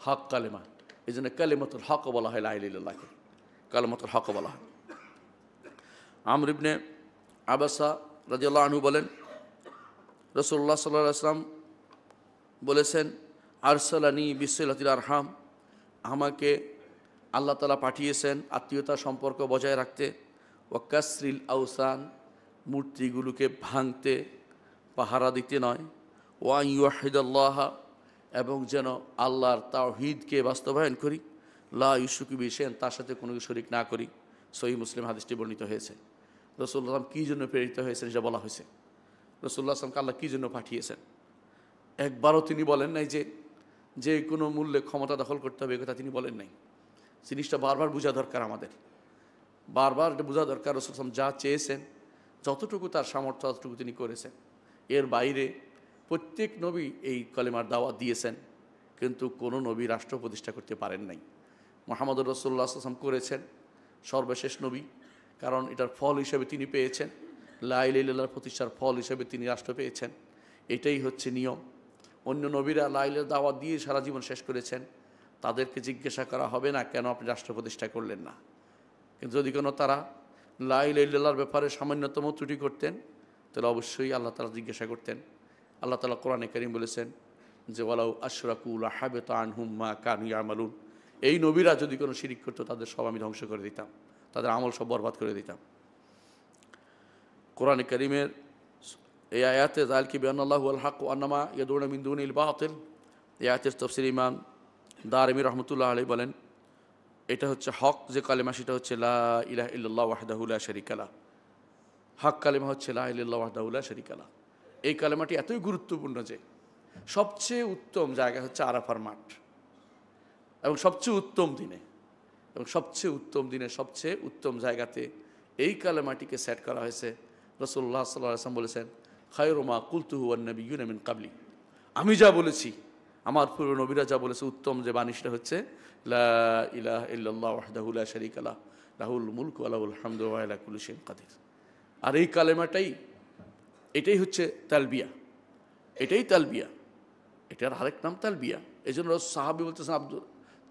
হক কালেমা। এই জন্য কালেমাতুল হক বলা হয় লা ইলাহা ইল্লাল্লাহকে, কালেমাতুল হক বলা হয়। আমর ইবনে আবাসা রাদিয়াল্লাহু আনহু বলেন, রাসূলুল্লাহ সাল্লাল্লাহু আলাইহি ওয়াসাল্লাম বলেছেন আরসালানি বিসিলাতিল আরহাম, আমাকে আল্লাহ তাআলা পাঠিয়েছেন আত্মীয়তা সম্পর্ক বজায় রাখতে, ওয়া কাসরিল আওসান, মূর্তিগুলোকে ভাঙতে পাহারা দিতে নয়, ওয়া ইউহিদাল্লাহ, এবং যেন আল্লাহর তাওহীদকে বাস্তবায়ন করি, লা ইউশরিকু বিহি শাইআন, তার সাথে কোনো শরীক না করি। সহিহ মুসলিম হাদিসটি বর্ণিত হয়েছে। রাসূলুল্লাহ সাল্লাল্লাহু আলাইহি ওয়াসাল্লাম কী জন্য প্রেরিত হয়েছেন সেটা বলা হয়েছে। রাসূলুল্লাহ সাল্লাল্লাহু আলাইহি ওয়াসাল্লামকে আল্লাহ কী জন্য পাঠিয়েছেন, একবারও তিনি বলেন নাই যে কোনো মূল্যে ক্ষমতা দখল করতে হবে, কথা তিনি বলেন নাই। জিনিসটা বারবার বোঝা দরকার আমাদের, বারবার এটা বোঝা দরকার। রাসূল সাল্লাল্লাহু আলাইহি ওয়াসাল্লাম যা চেয়েছেন, যতটুকু তার সামর্থ্য ততটুকু তিনি করেছেন। এর বাইরে প্রত্যেক নবী এই কলেমার দাওয়াত দিয়েছেন, কিন্তু কোনো নবী রাষ্ট্র প্রতিষ্ঠা করতে পারেন নাই। মুহাম্মদুর রাসূলুল্লাহ সাল্লাল্লাহু আলাইহি ওয়াসাল্লাম করেছেন, সর্বশেষ নবী, কারণ এটার ফল হিসেবে তিনি পেয়েছেন, লা ইলাহা ইল্লাল্লাহর প্রতিষ্ঠার ফল হিসেবে তিনি রাষ্ট্র পেয়েছেন। এটাই হচ্ছে নিয়ম। অন্য নবীরা লা ইলাহার দাওয়াত দিয়ে সারা জীবন শেষ করেছেন, তাদেরকে জিজ্ঞাসা করা হবে না কেন আপনি রাষ্ট্র প্রতিষ্ঠা করলেন না। কিন্তু যদি কোনো তারা লা ইলাহা ইল্লাল্লাহর ব্যাপারে সামান্যতম ত্রুটি করতেন, তাহলে অবশ্যই আল্লাহ তাআলা জিজ্ঞাসা করতেন। আল্লাহ তাআলা কোরআনে কারীম বলেছেন যে ওয়ালাউ আশরাকু লাহাবিতা আনহুম মা কানু ইয়ামালুন, এই নবীরা যদি কোনো শিরিক করতো তাদের সব আমি ধ্বংস করে দিতাম, তাদের আমল সব বরবাদ করে দিতাম। কোরআনে কারীমের এই আয়াতে যালিকা বিআন্নাল্লাহু ওয়াল হক ওয়া আন্না মা ইয়াদউনা মিন দুনিল বাতিল, এই আয়াতের তাফসীর ইমাম দারিমি রাহমাতুল্লাহ আলাইহি বলেন, এটা হচ্ছে হক যে কালেমা, সেটা হচ্ছে লা ইলাহা ইল্লাল্লাহ ওয়াহদাহু লা শারীকা লাহ। হক কালেমা হচ্ছে লা ইলাহা ইল্লাল্লাহ ওয়াহদাহু লা শারীকা লাহ। এই কালেমাটি এতই গুরুত্বপূর্ণ যে সবচেয়ে উত্তম জায়গা হচ্ছে আরাফার মাঠ, এবং সবচেয়ে উত্তম দিনে, সবচেয়ে উত্তম জায়গাতে এই কালেমাটিকে সেট করা হয়েছে। রাসূলুল্লাহ সাল্লাল্লাহু আলাইহি ওয়াসাল্লাম বলেছেন খায়রু মা কুলতুহু ওয়ান নাবিয়্যুনা মিন ক্বাবলি, আমি যা বলেছি, আমার পূর্ব নবীরা যা বলেছে, উত্তম যে বাণীটা হচ্ছে লা ইলাহা ইল্লাল্লাহ ওয়াহদাহু লা শারীকা লাহ লাহুল মুলকু ওয়া লাহুল হামদু ওয়া আলা কুল্লি শাইইন কাদির। আর এই কালেমাটাই, এটাই হচ্ছে তালবিয়া, এটাই তালবিয়া, এটার আরেক নাম তালবিয়া। এই জন্য সাহাবী বলতেছেন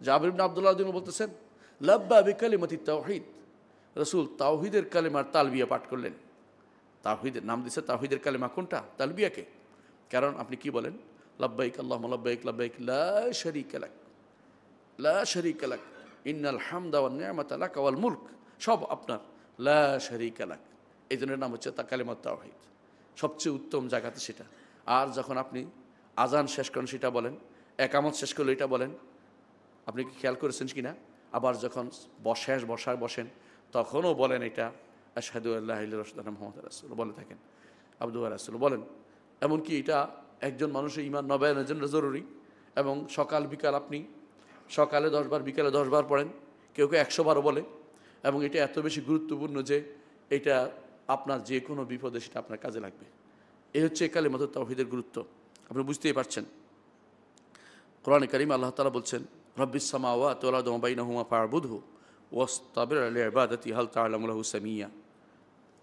জাবির ইবনে আব্দুল্লাহ রাদিয়াল্লাহু বলতেছেন, লাব্বা বিকালিমাতি তাওহীদ, রাসূল তাওহীদের কালেমার তালবিয়া পাঠ করলেন। তাওহীদের নাম দিয়েছে, তাওহীদের কালেমা কোনটা? তালবিয়াকে। কারণ আপনি কি বলেন? লাব্বাইক আল্লাহুম্মা লাব্বাইক লাব্বাইক লা শারীকা লাক, লা শারীকা লাক, ইন্নাল হামদা ওয়ান নি'মাতা লাকা ওয়াল মুলক, সব আপনার, লা শারীকা লাক। এই জন্য নাম হচ্ছে কালেমাত তাওহীদ। সবচেয়ে উত্তম জায়গাতে সেটা। আর যখন আপনি আজান শেষ করেন সেটা বলেন, একামত শেষ করলে এটা বলেন। আপনি কি খেয়াল করেছেন কি না? আবার যখন বসেন তখনও বলেন এটা, আশহাদু আল্লা ইলাহা ইল্লাল্লাহ মুহাম্মাদুর রাসূলুল্লাহ বলে থাকেন, আবদুহু ওয়া রাসূলুহু বলেন। এমনকি এটা একজন মানুষের ঈমান নবায়নের জন্য জরুরি। এবং সকাল বিকাল আপনি সকালে 10 বার, বিকালে 10 বার পড়েন, কেউ কেউ 100 বারও বলে। এবং এটা এত বেশি গুরুত্বপূর্ণ যে এটা আপনার যে কোনো বিপদে সেটা আপনার কাজে লাগবে। এই হচ্ছে কালিমাত তাওহীদের গুরুত্ব, আপনি বুঝতেই পারছেন। কোরআনে কারীমে আল্লাহ তাআলা বলছেন, রব্বিস সামাওয়াতি ওয়াল আরদি ওয়া মা বাইনাহুমা ফা'বুদহু ওয়াসতাবির লিইবাদাতি হাল তা'লামু লাহু সামিয়্যা।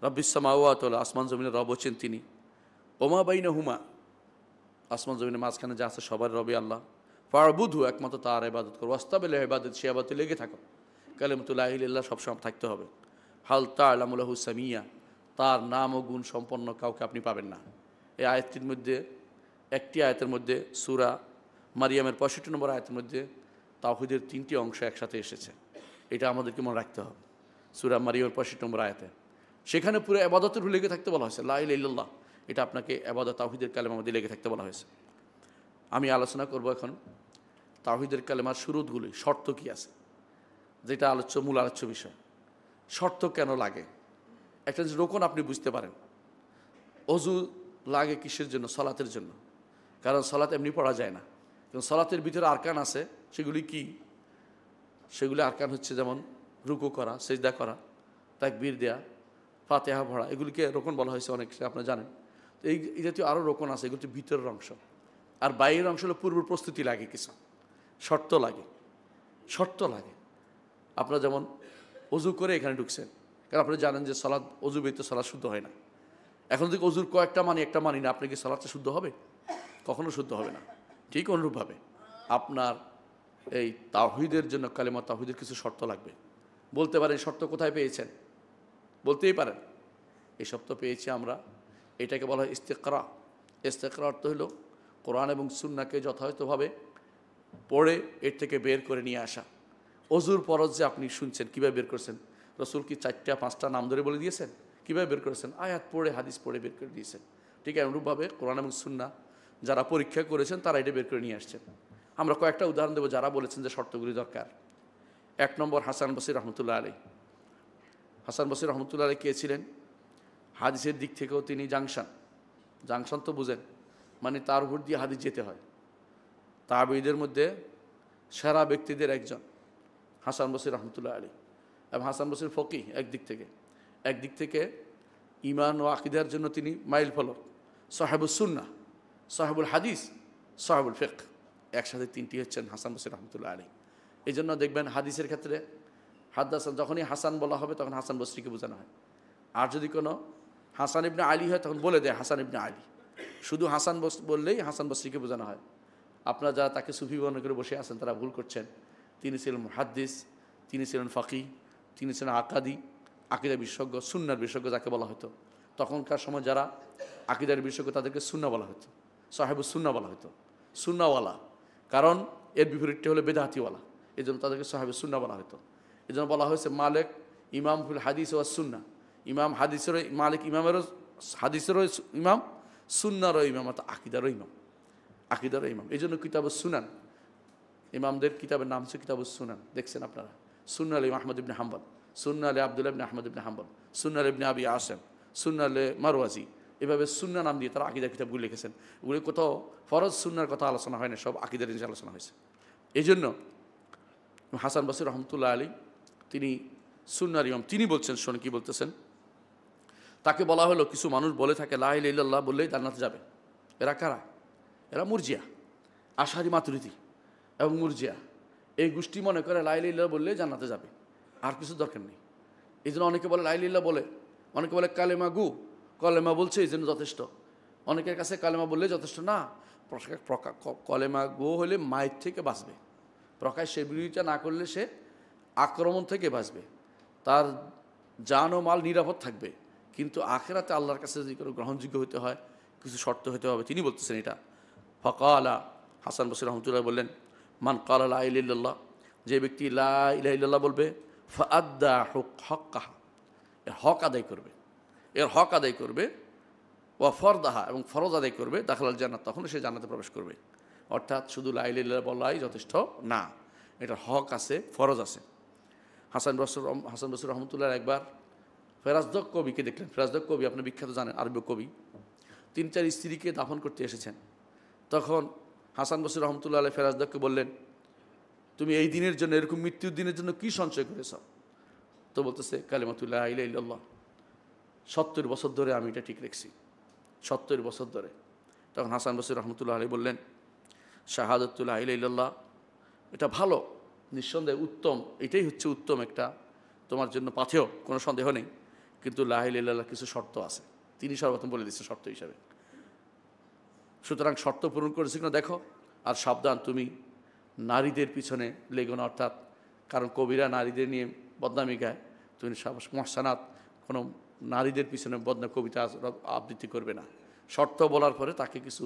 রব্বিস সামাওয়াতি ওয়াল, আসমান জমিনের রব হচ্ছেন তিনি। ওয়া মা বাইনাহুমা, আসমান জমিনের মাঝখানে যা আছে সবার রবই আল্লাহ। ফা'বুদহু, একমাত্র তার ইবাদত করো। ওয়াসতাবির লিইবাদাতি, সে ইবাদতে লেগে থাকো। কালিমাতু লা ইলাহা ইল্লাল্লাহ সবসময় থাকতে হবে। হাল তা'লামু লাহু সামিয়্যা, তার নাম ও গুণ সম্পন্ন কাউকে আপনি পাবেন না। এই আয়াতটির মধ্যে, একটি আয়াতের মধ্যে, সূরা মারিয়ামের 65 নম্বর আয়াতের মধ্যে তাওহীদের 3টি অংশ একসাথে এসেছে। এটা আমাদেরকে মনে রাখতে হবে। সূরা মারিয়ামের 65 নম্বর আয়াতে সেখানে পুরো ইবাদতের উপর লেগে থাকতে বলা হয়েছে, লা ইলাহা ইল্লাল্লাহ। এটা আপনাকে ইবাদত, তাওহীদের কালেমার মধ্যে লেগে থাকতে বলা হয়েছে। আমি আলোচনা করব এখন তাওহীদের কালেমার শুরুতগুলি, শর্ত কি আছে, যেটা মূল আলোচ্য বিষয়। শর্ত কেন লাগে? একটা যে রোকন আপনি বুঝতে পারেন। অজু লাগে কিসের জন্য? সলাতের জন্য। কারণ সলাত এমনি পড়া যায় না, কারণ সলাতের ভিতরে আরকান আছে। সেগুলি কি? সেগুলি আরকান হচ্ছে যেমন রুকু করা, সিজদা করা, তাকবীর দেয়া, ফাতিহা পড়া, এগুলিকে রোকন বলা হয়েছে অনেক, আপনারা জানেন। তো এই জাতীয় আরও রোকন আছে, এগুলি ভিতরের অংশ। আর বাইরের অংশ হলো পূর্ব প্রস্তুতি লাগে, কিছু শর্ত লাগে। আপনারা যেমন অজু করে এখানে ঢুকছেন, কারণ আপনি জানেন যে সলাৎ, অজু ব্যতীত সলাৎ শুদ্ধ হয় না। এখন যদি অজুর কয়েকটা মানি, একটা মানি না, আপনি কি সলাৎটা শুদ্ধ হবে? কখনো শুদ্ধ হবে না। ঠিক অনুরূপভাবে আপনার এই তাওহীদের জন্য, কালেমা তাওহীদের কিছু শর্ত লাগবে। বলতে পারেন শর্ত কোথায় পেয়েছেন? বলতেই পারেন এই শর্ত পেয়েছি আমরা। এটাকে বলা হয় ইস্তেকরা। ইস্তেকরা অর্থ হলো কোরআন এবং সুন্নাহকে যথাযথভাবে পড়ে এর থেকে বের করে নিয়ে আসা। অজুর ফরজ যে আপনি শুনছেন, কীভাবে বের করছেন? রাসূল কি 4টা 5টা নাম ধরে বলে দিয়েছেন? কীভাবে বের করেছেন? আয়াত পড়ে, হাদিস পড়ে বের করে দিয়েছেন। ঠিক অনুরূপভাবে কোরআন এবং সুন্নাহ যারা পরীক্ষা করেছেন তারা এটা বের করে নিয়ে আসছেন। আমরা কয়েকটা উদাহরণ দেবো যারা বলেছেন যে শর্তগুলি দরকার। 1 নম্বর হাসান বসরি রহমতুল্লাহ আলাইহি। হাসান বসরি রহমতুল্লাহ আলাইহি কে ছিলেন? হাদিসের দিক থেকেও তিনি জাংশন তো বুঝেন, মানে তার উপর দিয়ে হাদিস যেতে হয়। তাবেঈদের মধ্যে সেরা ব্যক্তিদের একজন হাসান বসরি রহমতুল্লাহ আলাইহি। এবং হাসান বসরি ফকিহ একদিক থেকে ঈমান ও আকীদার জন্য তিনি মাইল ফলক, সাহেবুস সুন্নাহ, সাহেবুল হাদিস, সাহেবুল ফিকহ, একসাথে 3টি হচ্ছেন হাসান বসরি রহমতুল্লাহ আলাইহি। এই জন্য দেখবেন হাদিসের ক্ষেত্রে হাদাসান, যখনই হাসান বলা হবে তখন হাসান বসরিকে বোঝানো হয়। আর যদি কোনো হাসান ইবনে আলী হয় তখন বলে দেয় হাসান ইবনে আলী। শুধু হাসান বললেই হাসান বসরিকে বোঝানো হয়। আপনারা যারা তাকে সুফি মনে করে বসে আছেন তারা ভুল করছেন। তিনি ছিলেন মুহাদ্দিস, তিনি ছিলেন ফাকিহ, তিনি ছিলেন আকীদা বিশেষজ্ঞ, সুন্নাহর বিশেষজ্ঞ যাকে বলা হতো। তখনকার সময় যারা আকীদার বিশেষজ্ঞ তাদেরকে সুন্নাহ বলা হতো, সাহেবুস সুন্নাহ বলা হতো, সুন্নাহওয়ালা। কারণ এর বিপরীতটি হলো বেদাতিওয়ালা, এই জন্য তাদেরকে সাহেবুস সুন্নাহ বলা হতো। এই জন্য বলা হয়েছে মালিক ইমাম ফিল হাদিস ওয়াস সুন্নাহ, ইমাম হাদিসেরও মালিক, ইমামেরও হাদিসেরও ইমাম, সুন্নাহরও ইমাম, অর্থাৎ আকীদারও ইমাম। এই জন্য কিতাবুস সুনান, ইমামদের কিতাবের নাম হচ্ছে কিতাবুস সুনান। দেখছেন আপনারা, সুন্নাহ আলী আহমদ ইবনে হাম্বল, সুন্নাহ আলী আব্দুল্লাহ ইবনে আহমদ ইবনে হাম্বল, সুন্নাহ ইবনে আবি আসেম, সুন্নাহ মারওয়াজি, এভাবে সুন্নাহ নাম দিয়ে তারা আকীদার কিতাবগুলি লিখেছেন। ওগুলি কোথাও ফরজ সুন্নার কথা আলোচনা হয় না, সব আকীদার জিনিস আলোচনা হয়েছে। এই জন্য হাসান বসরি রহমতুল্লাহ আলী তিনি সুন্নাহর ইমাম। তিনি বলছেন, শোন কি বলতেছেন। তাকে বলা হলো, কিছু মানুষ বলে থাকে লা ইলাহা ইল্লাল্লাহ বললেই জান্নাতে যাবে। এরা কারা? এরা মুরজিয়া, আশারি মাতুরিদি এবং মুরজিয়া। এই গোষ্ঠী মনে করে লা ইলাহা ইল্লাল্লাহ বললেই জান্নাতে যাবে, আর কিছু দরকার নেই। এই জন্য অনেকে বলে লা ইলাহা ইল্লাল্লাহ বলে, অনেকে বলে কালেমা কলেমা বলছে এই জন্য যথেষ্ট। অনেকের কাছে কালেমা বললে যথেষ্ট না, কলেমা হলে মায়ের থেকে বাঁচবে, প্রকাশ্যে বিরোধিতা না করলে সে আক্রমণ থেকে বাঁচবে, তার জান ও মাল নিরাপদ থাকবে। কিন্তু আখিরাতে আল্লাহর কাছে যদি কোনো গ্রহণযোগ্য হতে হয় কিছু শর্ত হতে হবে। তিনি বলতেছেন এটা। ফকালা হাসান বসরি রহমতুল্লাহ বললেন, মান কালা লা ইলাহা ইল্লাল্লাহ, যে ব্যক্তি লা ইলাহা ইল্লাল্লাহ বলবে, ফাআদ্দা হক্কাহা, এর হক আদায় করবে, এর হক আদায় করবে, ওয়া ফরদাহা, এবং ফরজ আদায় করবে, দাখিলাল জান্নাত, তখন সে জান্নাতে প্রবেশ করবে। অর্থাৎ শুধু লা ইলাহা ইল্লাল্লাহ বলাই যথেষ্ট না, এটার হক আছে, ফরজ আছে। হাসান বসরি রহমতুল্লাহ একবার ফেরাজদক কবিকে দেখলেন। ফেরাজদক কবি আপনি বিখ্যাত জানেন, আরবি কবি। 3-4 স্ত্রীকে দাফন করতে এসেছেন। তখন হাসান বসরি রহমতুল্লাহ আলাইহি ফেরাজদককে বললেন, তুমি এই দিনের জন্য, এরকম মৃত্যুর দিনের জন্য কি সঞ্চয় করেছ? তো বলতেছে, কালিমাতু লা ইলাহা ইল্লাল্লাহ, 70 বছর ধরে আমি এটা ঠিক রেখেছি, 70 বছর ধরে। তখন হাসান বসরি রহমতুল্লাহ আলাইহি বললেন, শাহাদাতু লা ইলাহা ইল্লাল্লাহ, এটা ভালো, নিঃসন্দেহে উত্তম, এটাই হচ্ছে উত্তম একটা তোমার জন্য পাথেয়, কোনো সন্দেহ নেই। কিন্তু লা ইলাহা ইল্লাল্লাহ কিছু শর্ত আছে, তিনি সর্বপ্রথম বলে দিচ্ছে শর্ত হিসাবে। সুতরাং শর্ত পূরণ করেছে কিনা দেখো, আর সাবধান তুমি নারীদের পিছনে লেগো না। অর্থাৎ কারণ কবিরা নারীদের নিয়ে বদনামি গায়, তুমি মহসানাত কোনো নারীদের পিছনে বদনাম কবিতা আবৃত্তি করবে না। শর্ত বলার পরে তাকে কিছু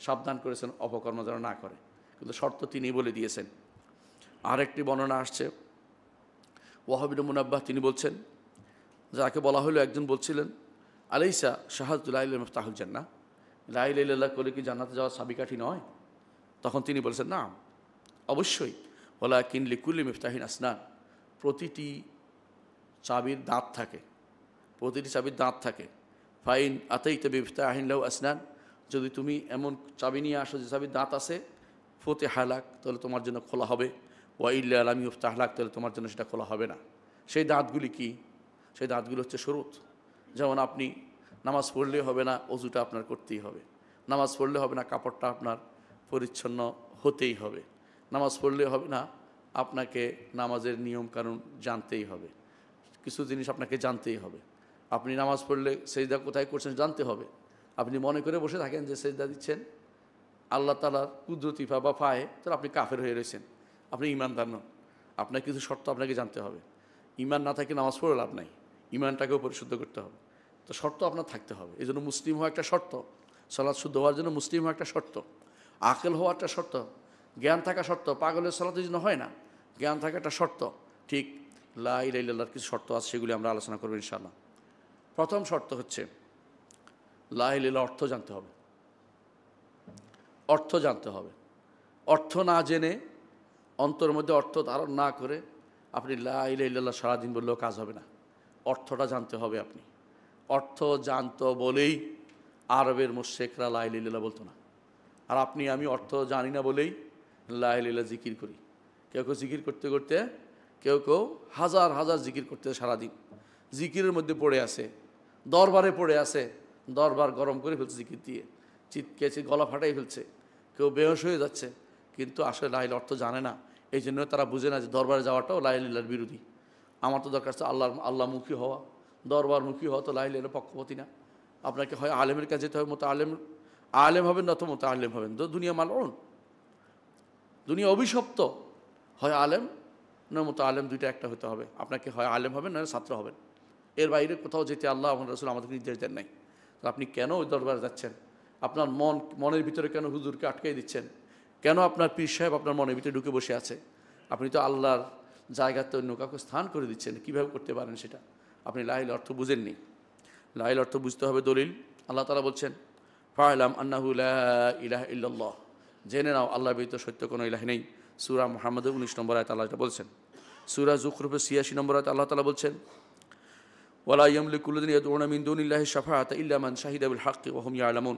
সাবধান করেছেন অপকর্ম যেন না করে, কিন্তু শর্ত তিনি বলে দিয়েছেন। আরেকটি বর্ণনা আসছে, ওয়াহাব ইবনে মুনাব্বাহ তিনি বলছেন, যাকে বলা হলো, একজন বলছিলেন, আলাইসা শাহাদাতু লা ইলাহা ইল্লাল্লাহ মিফতাহুল জান্নাহ, লা ইলাহা ইল্লাল্লাহ করে কি জান্নাতে যাওয়ার চাবিকাঠি নয়? তখন তিনি বলেছেন, না, অবশ্যই। ওয়ালাকিন লিকুল্লি মিফতাহিন আসনান, প্রতিটি চাবির দাঁত থাকে, প্রতিটি চাবির দাঁত থাকে। ফাইন আতাইতা বিমিফতাহিন লাহু আসনান, যদি তুমি এমন চাবি নিয়ে আসো যে চাবির দাঁত আছে, ফতে হালাক, তাহলে তোমার জন্য খোলা হবে। ওয়া ইল্লা লাম ইফতাহ লাক, তাহলে তোমার জন্য সেটা খোলা হবে না। সেই দাঁতগুলি কি? সেই দাঁতগুলি হচ্ছে শুরুত। যেমন আপনি নামাজ পড়লে হবে না, অজুটা আপনার করতেই হবে। নামাজ পড়লে হবে না, কাপড়টা আপনার পরিচ্ছন্ন হতেই হবে। নামাজ পড়লে হবে না, আপনাকে নামাজের নিয়ম কানুন জানতেই হবে। কিছু জিনিস আপনাকে জানতেই হবে। আপনি নামাজ পড়লে সেজদা কোথায় করছেন জানতে হবে। আপনি মনে করে বসে থাকেন যে সেজদা দিচ্ছেন আল্লাহ তাআলার কুদরতি বা পায়ে, তাহলে আপনি কাফের হয়ে রয়েছেন, আপনি ঈমানদার নন। আপনার কিছু শর্ত আপনাকে জানতে হবে। ঈমান না থাকে নামাজ পড়ে লাভ নাই, ঈমানটাকেও পরিশুদ্ধ করতে হবে। তো শর্ত আপনার থাকতে হবে। এই জন্য মুসলিম হওয়া একটা শর্ত, সালাত শুদ্ধ হওয়ার জন্য মুসলিম হওয়া একটা শর্ত, আকেল হওয়া একটা শর্ত, জ্ঞান থাকা শর্ত। পাগলের সালাতের জন্য হয় না, জ্ঞান থাকা একটা শর্ত। ঠিক লা ইলাহা ইল্লাল্লাহর কিছু শর্ত আছে, সেগুলি আমরা আলোচনা করব ইনশাআল্লাহ। প্রথম শর্ত হচ্ছে লা ইলাহা ইল্লাল্লাহ অর্থ জানতে হবে। অর্থ জানতে হবে। অর্থ না জেনে, অন্তরের মধ্যে অর্থ ধারণ না করে আপনি লা ইলাহা ইল্লাল্লাহ সারাদিন বললেও কাজ হবে না। অর্থটা জানতে হবে। আপনি অর্থ জানতো বলেই আরবের মুশরিকরা লা ইলাহা ইল্লাল্লাহ বলতো না। আর আপনি আমি অর্থ জানি না বলেই লা ইলাহা ইল্লাল্লাহ জিকির করি। কেউ কেউ জিকির করতে করতে, কেউ কেউ হাজার হাজার জিকির করতে সারাদিন জিকিরের মধ্যে পড়ে আছে, দরবারে পড়ে আছে, দরবার গরম করে ফেলছে জিকির দিয়ে, চিৎকেছে গলা ফাটাই ফেলছে, কেউ বেহোশ হয়ে যাচ্ছে, কিন্তু আসলে লা ইলাহা অর্থ জানে না। এই জন্য তারা বুঝে না যে দরবারে যাওয়াটাও লা ইলাহা ইল্লাল্লাহর বিরোধী। আমার তো দরকার হচ্ছে আল্লাহমুখী হওয়া, দরবারমুখী হওয়া তো লা ইলাহা ইল্লাল্লাহর পক্ষপাতী না। আপনাকে হয় আলেমের কাছে যেতে হবে, আলেম হবেন, না তো আলেম হবেন। তো দুনিয়া মালউন, দুনিয়া অভিশপ্ত। হয় আলেম না আলেম, দুইটা একটা হতে হবে। আপনাকে হয় আলেম হবেন, না ছাত্র হবেন। এর বাইরে কোথাও যেতে আল্লাহ আমার রাসূল আমাদেরকে নির্দেশ দেন নাই। তো আপনি কেন ওই দরবারে যাচ্ছেন? আপনার মনের ভিতরে কেন হুজুরকে আটকাই দিচ্ছেন? কেন আপনার পীর সাহেব আপনার মনের ভিতরে ঢুকে বসে আছে? আপনি তো আল্লাহর জায়গাতে অন্য কাউকে স্থান করে দিচ্ছেন। কীভাবে করতে পারেন সেটা? আপনি লা ইলাহা অর্থ বুঝেননি। লা ইলাহা অর্থ বুঝতে হবে। দলিল আল্লাহ তাআলা বলছেন, ফা'লাম আন্নাহু লা ইলাহা ইল্লাল্লাহ, জেনে নাও আল্লাহ ব্যতীত সত্য কোনো ইলাহ নেই। সূরা মুহাম্মদ 19 নম্বর আয়াতে আল্লাহ এটা বলছেন। সূরা যুখরুফের 86 নম্বর আয়াতে আল্লাহ তাআলা বলছেন, ওয়ালা ইয়ামলিকু আল্লাযীনা ইয়াদউনা মিন দুনিল্লাহি শাফাআতা ইল্লা মান শাহিদা বিল হাক্কি ওয়া হুম ইয়ালামুন।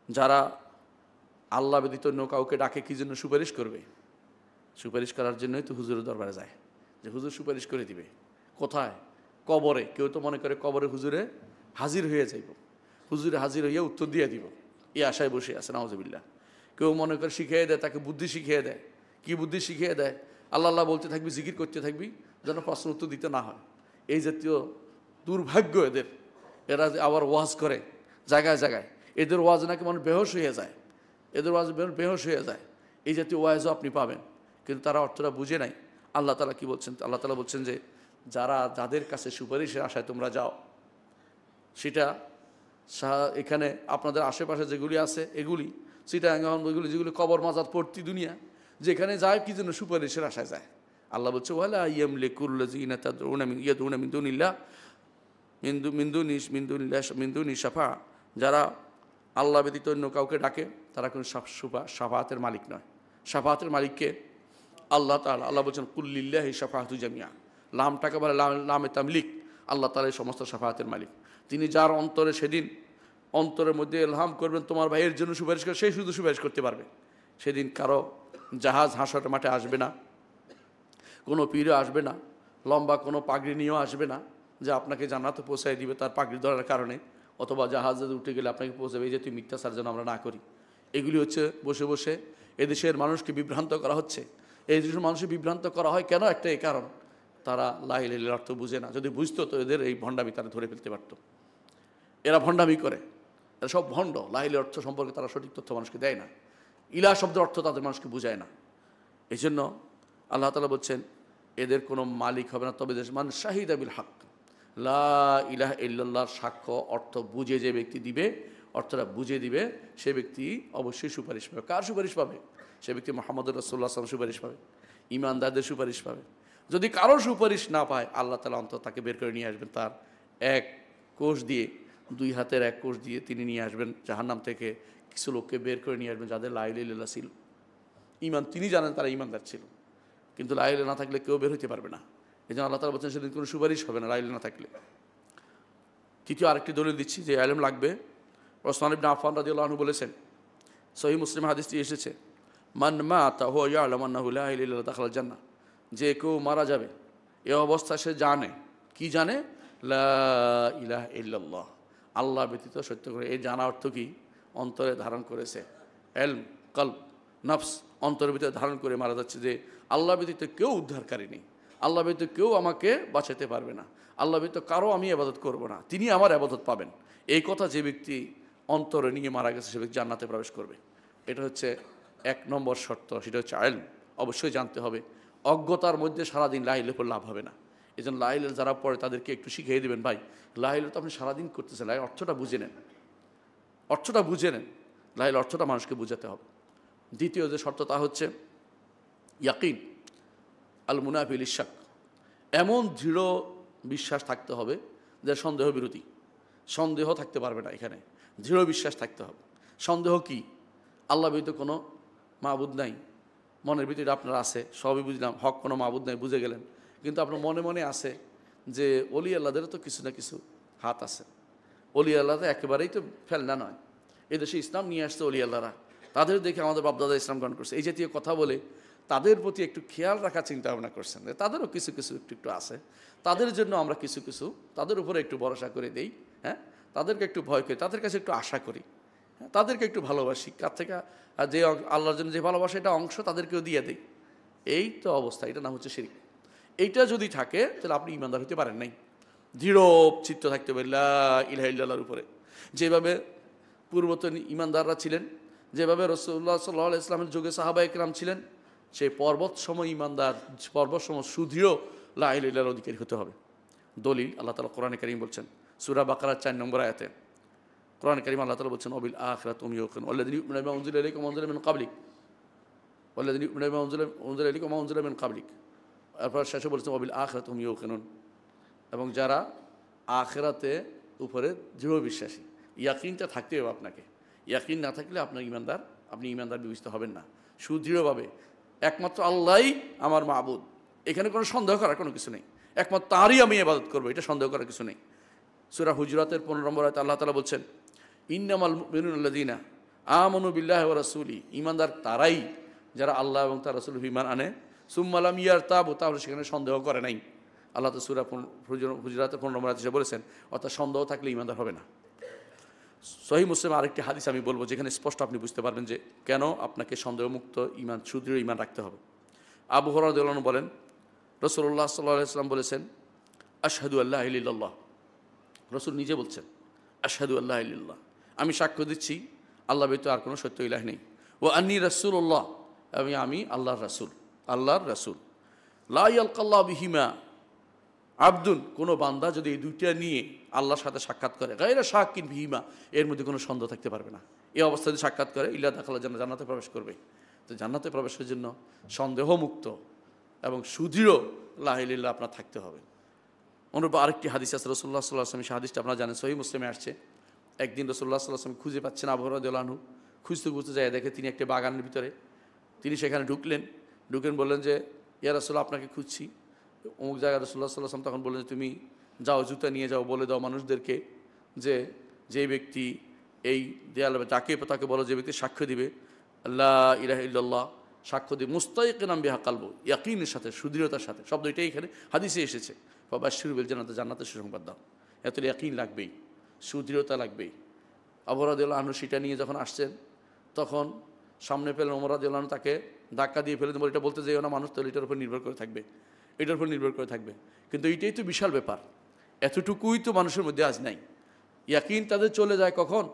যারা আল্লাহ ব্যতীত অন্য কাউকে ডাকে কি জন্য? সুপারিশ করবে। সুপারিশ করার জন্যই তো হুজুরের দরবারে যায়, যে হুজুর সুপারিশ করে দিবে। কোথায়? কবরে। কেউ তো মনে করে কবরে হুজুরে হাজির হয়ে যাইব, হুজুরে হাজির হইয়া উত্তর দিয়ে দিব, এই আশায় বসে আছে, নাউজুবিল্লাহ। কেউ মনে করে শিখিয়ে দেয়, তাকে বুদ্ধি শিখিয়ে দেয়। কি বুদ্ধি শিখিয়ে দেয়? আল্লাহ আল্লাহ বলতে থাকবি, জিকির করতে থাকবি, যেন প্রশ্ন উত্তর দিতে না হয়। এই জাতীয় দুর্ভাগ্য এদের। এরা আবার ওয়াজ করে জায়গায় জায়গায়, এদের ওয়াজ নাকি মানুষ বেহোশ হয়ে যায়, এদের ওয়াজ বেহোশ হয়ে যায়। এই জাতীয় ওয়াজও আপনি পাবেন। কিন্তু তারা অর্থটা বুঝে নাই। আল্লাহ তাআলা কি বলছেন? আল্লাহ তাআলা বলছেন যে যাদের কাছে সুপারিশের আশায় তোমরা যাও, সেটা এখানে আপনাদের আশেপাশে যেগুলি আছে এগুলি চিটাগাং, ওইগুলি যেগুলি কবর মাজার পড়তি দুনিয়া, যেখানে যায় কি জন্য? সুপারিশের আশায় যায়। আল্লাহ বলছে ওয়ালা ইয়ামলিকুল্লাযিনা তাদউনা মিন দুনিল্লাহ মিন দুনি শাফা, যারা আল্লাহ ব্যতীত অন্য কাউকে ডাকে তারা কোনো শাফাআতের মালিক নয়। শাফাআতের মালিককে আল্লাহ তাআলা। আল্লাহ বলছেন কুল্লিল্লাহি শাফাআতু জামিয়া, লামটাকে বলে লামে তামলিক। আল্লাহ তাআলা এই সমস্ত শাফাআতের মালিক। তিনি যার অন্তরে সেদিন অন্তরের মধ্যে ইলহাম করবেন তোমার ভাইয়ের জন্য সুপারিশ করে, সেই শুধু সুপারিশ করতে পারবে। সেদিন কারো জাহাজ হাসরের মাঠে আসবে না, কোনো পীরও আসবে না, লম্বা কোনো পাগড়ি নিয়েও আসবে না যে আপনাকে জান্নাতে পৌঁছায় দিবে তার পাগড়ি ধরার কারণে, অথবা জাহাজে উঠে গেলে আপনাকে পৌঁছাবে এই যে তুই মিথ্যাচার যেন আমরা না করি। এগুলি হচ্ছে বসে বসে এদেশের মানুষকে বিভ্রান্ত করা হচ্ছে। এই দেশের মানুষকে বিভ্রান্ত করা হয় কেন? একটা এই কারণ, তারা লা ইলাহা ইল্লাল্লাহর অর্থ বুঝে না। যদি বুঝতো তো এদের এই ভণ্ডামি তারা ধরে ফেলতে পারত। এরা ভণ্ডামি করে, এরা সব ভণ্ড। লা ইলাহার অর্থ সম্পর্কে তারা সঠিক তথ্য মানুষকে দেয় না। ইলাহ শব্দের অর্থ তাদের মানুষকে বুঝায় না। এই জন্য আল্লাহ তাআলা বলছেন এদের কোনো মালিক হবে না, তবে মান শাহিদা বিল হক, লা ইলাহা ইল্লাল্লাহর সাক্ষ্য অর্থ বুঝে যে ব্যক্তি দিবে, অর্থটা বুঝে দিবে, সে ব্যক্তি অবশ্যই সুপারিশ পাবে। কার সুপারিশ পাবে? সে ব্যক্তি মুহাম্মদ রাসূলুল্লাহ সাল্লাল্লাহু আলাইহি ওয়াসাল্লাম সুপারিশ পাবে, ঈমানদারদের সুপারিশ পাবে। যদি কারো সুপারিশ না পায়, আল্লাহ তাআলা অন্তত তাকে বের করে নিয়ে আসবেন, তার এক কোষ দিয়ে, দুই হাতের এক কোষ দিয়ে তিনি নিয়ে আসবেন জাহান্নাম থেকে কিছু লোককে বের করে নিয়ে আসবেন যাদের লা ইলাহা ইল্লাল্লাহ ছিল, ঈমান তিনি জানেন তারা ঈমানদার ছিল, কিন্তু লা ইলাহা না থাকলে কেউ বের হতে পারবে না। এই জন্য আল্লাহ তাআলা বলছেন সেদিন কোনো সুপারিশ হবে না লা ইলাহা না থাকলে। তৃতীয় আরেকটি দলিল দিচ্ছি যে ইলম লাগবে। ওসমান ইবনে আফফান রাদিয়াল্লাহু আনহু বলেছেন, সহিহ মুসলিম হাদিসটি এসেছে, মান মাতা হুয়া ইয়ালামু আন্নাহু লা ইলাহা ইল্লাল্লাহ দাখালাল জান্নাহ, যে কেউ মারা যাবে এ অবস্থায় সে জানে, কি জানে? লা ইলাহা ইল্লাল্লাহ, আল্লাহ ব্যতীত সত্য করে। এই জানা অর্থ কি? অন্তরে ধারণ করেছে। ইলম, কলব, নফস অন্তরের ভিতরে ধারণ করে মারা যাচ্ছে যে আল্লাহ ব্যতীত কেউ উদ্ধারকারী নেই, আল্লাহ ব্যতীত কেউ আমাকে বাঁচাতে পারবে না, আল্লাহ ব্যতীত কারো আমি ইবাদত করব না, তিনি আমার ইবাদত পাবেন। এই কথা যে ব্যক্তি অন্তরে নিয়ে মারা গেছে সে ব্যক্তি জান্নাতে প্রবেশ করবে। এটা হচ্ছে এক নম্বর শর্ত, সেটা হচ্ছে ইলম। অবশ্যই জানতে হবে। অজ্ঞতার মধ্যে সারাদিন লা ইলাহা লাভ হবে না। এই জন্য লা ইলাহা যারা পড়ে তাদেরকে একটু শিখিয়ে দেবেন, ভাই লা ইলাহা তো আপনি সারাদিন করতেছেন, লা ইলাহা অর্থটা বুঝে নেন, অর্থটা বুঝে নেন, লা ইলাহা অর্থটা মানুষকে বুঝাতে হবে। দ্বিতীয় যে শর্ত তা হচ্ছে ইয়াকিন আল মুনাফি লিশ-শাক, এমন দৃঢ় বিশ্বাস থাকতে হবে যে সন্দেহ বিরোধী, সন্দেহ থাকতে পারবে না এখানে, দৃঢ় বিশ্বাস থাকতে হবে। সন্দেহ কি? আল্লাহ ব্যতীত কোনো মাবুদ নাই, মনের ভিতরে আপনার আছে, সবই বুঝলাম, হক কোনো মাবুদ নাই বুঝে গেলেন, কিন্তু আপনার মনে মনে আছে যে অলি আল্লাহদেরও তো কিছু না কিছু হাত আছে, অলি আল্লাহ তো একেবারেই তো ফেলনা নয়, এদেশে ইসলাম নিয়ে আসছে অলি আল্লাহরা, তাদের দেখে আমাদের বাপদাদা ইসলাম গ্রহণ করছে, এই জাতীয় কথা বলে তাদের প্রতি একটু খেয়াল রাখার চিন্তা ভাবনা করছেন যে তাদেরও কিছু কিছু একটু আছে, তাদের জন্য আমরা কিছু কিছু তাদের উপরে একটু ভরসা করে দেই, হ্যাঁ, তাদেরকে একটু ভয় করি, তাদের কাছে একটু আশা করি, হ্যাঁ, তাদেরকে একটু ভালোবাসি, কার থেকে যে আল্লাহর জন্য যে ভালোবাসা এটা অংশ তাদেরকেও দিয়ে দেই। এই তো অবস্থা, এটা নাম হচ্ছে শিরক। এইটা যদি থাকে তাহলে আপনি ইমানদার হতে পারেন নাই। দৃঢ় চিত্ত থাকতে হবে লা ইলাহা ইল্লাল্লাহর উপরে, যেভাবে পূর্বতন ইমানদাররা ছিলেন, যেভাবে রাসূলুল্লাহ সাল্লাল্লাহু আলাইহি ওয়াসাল্লামের যুগে সাহাবায়ে কেরাম ছিলেন, সেই পর্বত সময় ইমানদার, পর্বত সময় সুদৃঢ় লা ইলাহা ইল্লাল্লাহর অধিকারী হতে হবে। দলিল আল্লাহ তাআলা কোরআনে কারীম বলছেন, সূরা বাকারার 4 নম্বর আয়াতে কোরআনে কারীম আল্লাহ তাআলা বলছেন ওয়াবিল আখিরাতি হুম ইউকিনুন ওয়াল্লাযীনা ইউমিনুনা বিমা উনজিলা ইলাইকা ওয়া উনজিলা মিন ক্বাবলিক ওয়াল্লাযীনা ইউমিনুনা বিমা উনজিলা ইলাইকা ওয়া উনজিলা মিন ক্বাবলিক। এরপর শেষে বলছেন ওয়াবিল আখিরাতি হুম ইউকিনুন, এবং যারা আখিরাতে উপরে দৃঢ় বিশ্বাসী। ইয়াকিনটা থাকতে হবে আপনাকে, ইয়াকিন না থাকলে আপনার ইমানদার, আপনি ইমানদার বিবেচিত হবেন না। সুদৃঢ়ভাবে একমাত্র আল্লাহই আমার মাবুদ, এখানে কোনো সন্দেহ করার কোনো কিছু নেই, একমাত্র তারই আমি ইবাদত করবো, এটা সন্দেহ করার কিছু নেই। সূরা হুজুরাতের 15 নম্বর আয়াতে আল্লাহ তাআলা বলছেন ইন্নামাল মুমিনুনা আল্লাযীনা আমানু বিল্লাহি ওয়া রাসূলি, ঈমানদার তারাই যারা আল্লাহ এবং তার রাসূলের ঈমান আনে, সুম্মা লাম ইয়ারতাবু, তাহলে সেখানে সন্দেহ করে নাই। আল্লাহ তো সূরা হুজুরাতের 15 নম্বর আয়াতে বলেছেন, অর্থাৎ সন্দেহ থাকলে ঈমানদার হবে না। সহিহ মুসলিম আরেকটি হাদিস আমি বলবো যেখানে স্পষ্ট আপনি বুঝতে পারবেন যে কেন আপনাকে সন্দেহমুক্ত ঈমান, সুদৃঢ় ঈমান রাখতে হবে। আবু হুরায়রা রাদিয়াল্লাহু আনহু বলেন, রাসূলুল্লাহ সাল্লাল্লাহু আলাইহি ওয়াসাল্লাম বলেছেন আশহাদু আল্লা ইলাহা ইল্লাল্লাহ, রাসূল নিজে বলছেন আশহাদু আল্লা ইলাহা ইল্লাল্লাহ, আমি সাক্ষ্য দিচ্ছি আল্লাহ ব্যতীত আর কোনো সত্য ইলাহ নেই, ওয়া আন্নী রাসূলুল্লাহ, আমি আল্লাহর রাসূল। আল্লাহর রাসূল। লা ইয়ালকাল্লাহু বিহিমা আবদুন, কোনো বান্দা যদি এই দুইটা নিয়ে আল্লাহর সাথে সাক্ষাৎ করে, গায়রা শাকিন বিহিমা, এর মধ্যে কোনো সন্দেহ থাকতে পারবে না। এই অবস্থায় যদি সাক্ষাৎ করে ইল্লা দাখালা জান্নাত, জান্নাতে প্রবেশ করবে। তো জান্নাতে প্রবেশের জন্য সন্দেহমুক্ত এবং সুদৃঢ় লা ইলাহা ইল্লাল্লাহ আপনার থাকতে হবে। অনুরূপ আরেকটি হাদিস আছে, রাসূলুল্লাহ সাল্লাল্লাহু আলাইহি ওয়াসাল্লাম, সেই হাদিসটা আপনারা জানেন, সহিহ মুসলিমে আসছে। একদিন রাসূলুল্লাহ সাল্লাল্লাহু আলাইহি ওয়াসাল্লাম খুঁজে পাচ্ছেন আবু হুরায়রা রাদিয়াল্লাহু আনহু, খুঁজতে খুঁজতে যায় দেখে তিনি একটা বাগানের ভিতরে, তিনি সেখানে ঢুকলেন, বললেন যে ইয়া রাসূলুল্লাহ আপনাকে খুঁজছি। অমুক জায়গায় রাসূলুল্লাহ সাল্লাল্লাহু আলাইহি ওয়াসাল্লাম তখন বললেন যে তুমি যাও, জুতা নিয়ে যাও, বলে দাও মানুষদেরকে যে ব্যক্তি এই দেয়ালে যাকে তাকে বলো, যে ব্যক্তি সাক্ষ্য দিবে লা ইলাহা ইল্লাল্লাহ, সাক্ষ্য দিয়ে মুস্তাইকিনাম বিহা কালবু, ইয়াকিনের সাথে, সুদৃঢ়তার সাথে, শব্দ এটাই এখানে হাদিসে এসেছে, ফাবাশশিরু বিল জান্নাত, জান্নাতের সুসংবাদ দাও। এত ইয়াকিন লাগবেই, সুদৃঢ়তা লাগবেই। আবু হুরায়রা রাদিয়াল্লাহু আনহু সেটা নিয়ে যখন আসছেন, তখন সামনে পেলেন ওমর রাদিয়াল্লাহু আনহু, তাকে ধাক্কা দিয়ে ফেলেন, বলে এটা বলতে যাইও না, মানুষ তো এটার উপর নির্ভর করে থাকবে, এটার উপর নির্ভর করে থাকবে। কিন্তু এইটাই তো বিশাল ব্যাপার, এতটুকুই তো মানুষের মধ্যে আজ নাই। ইয়াকিন তাদের চলে যায় কখন?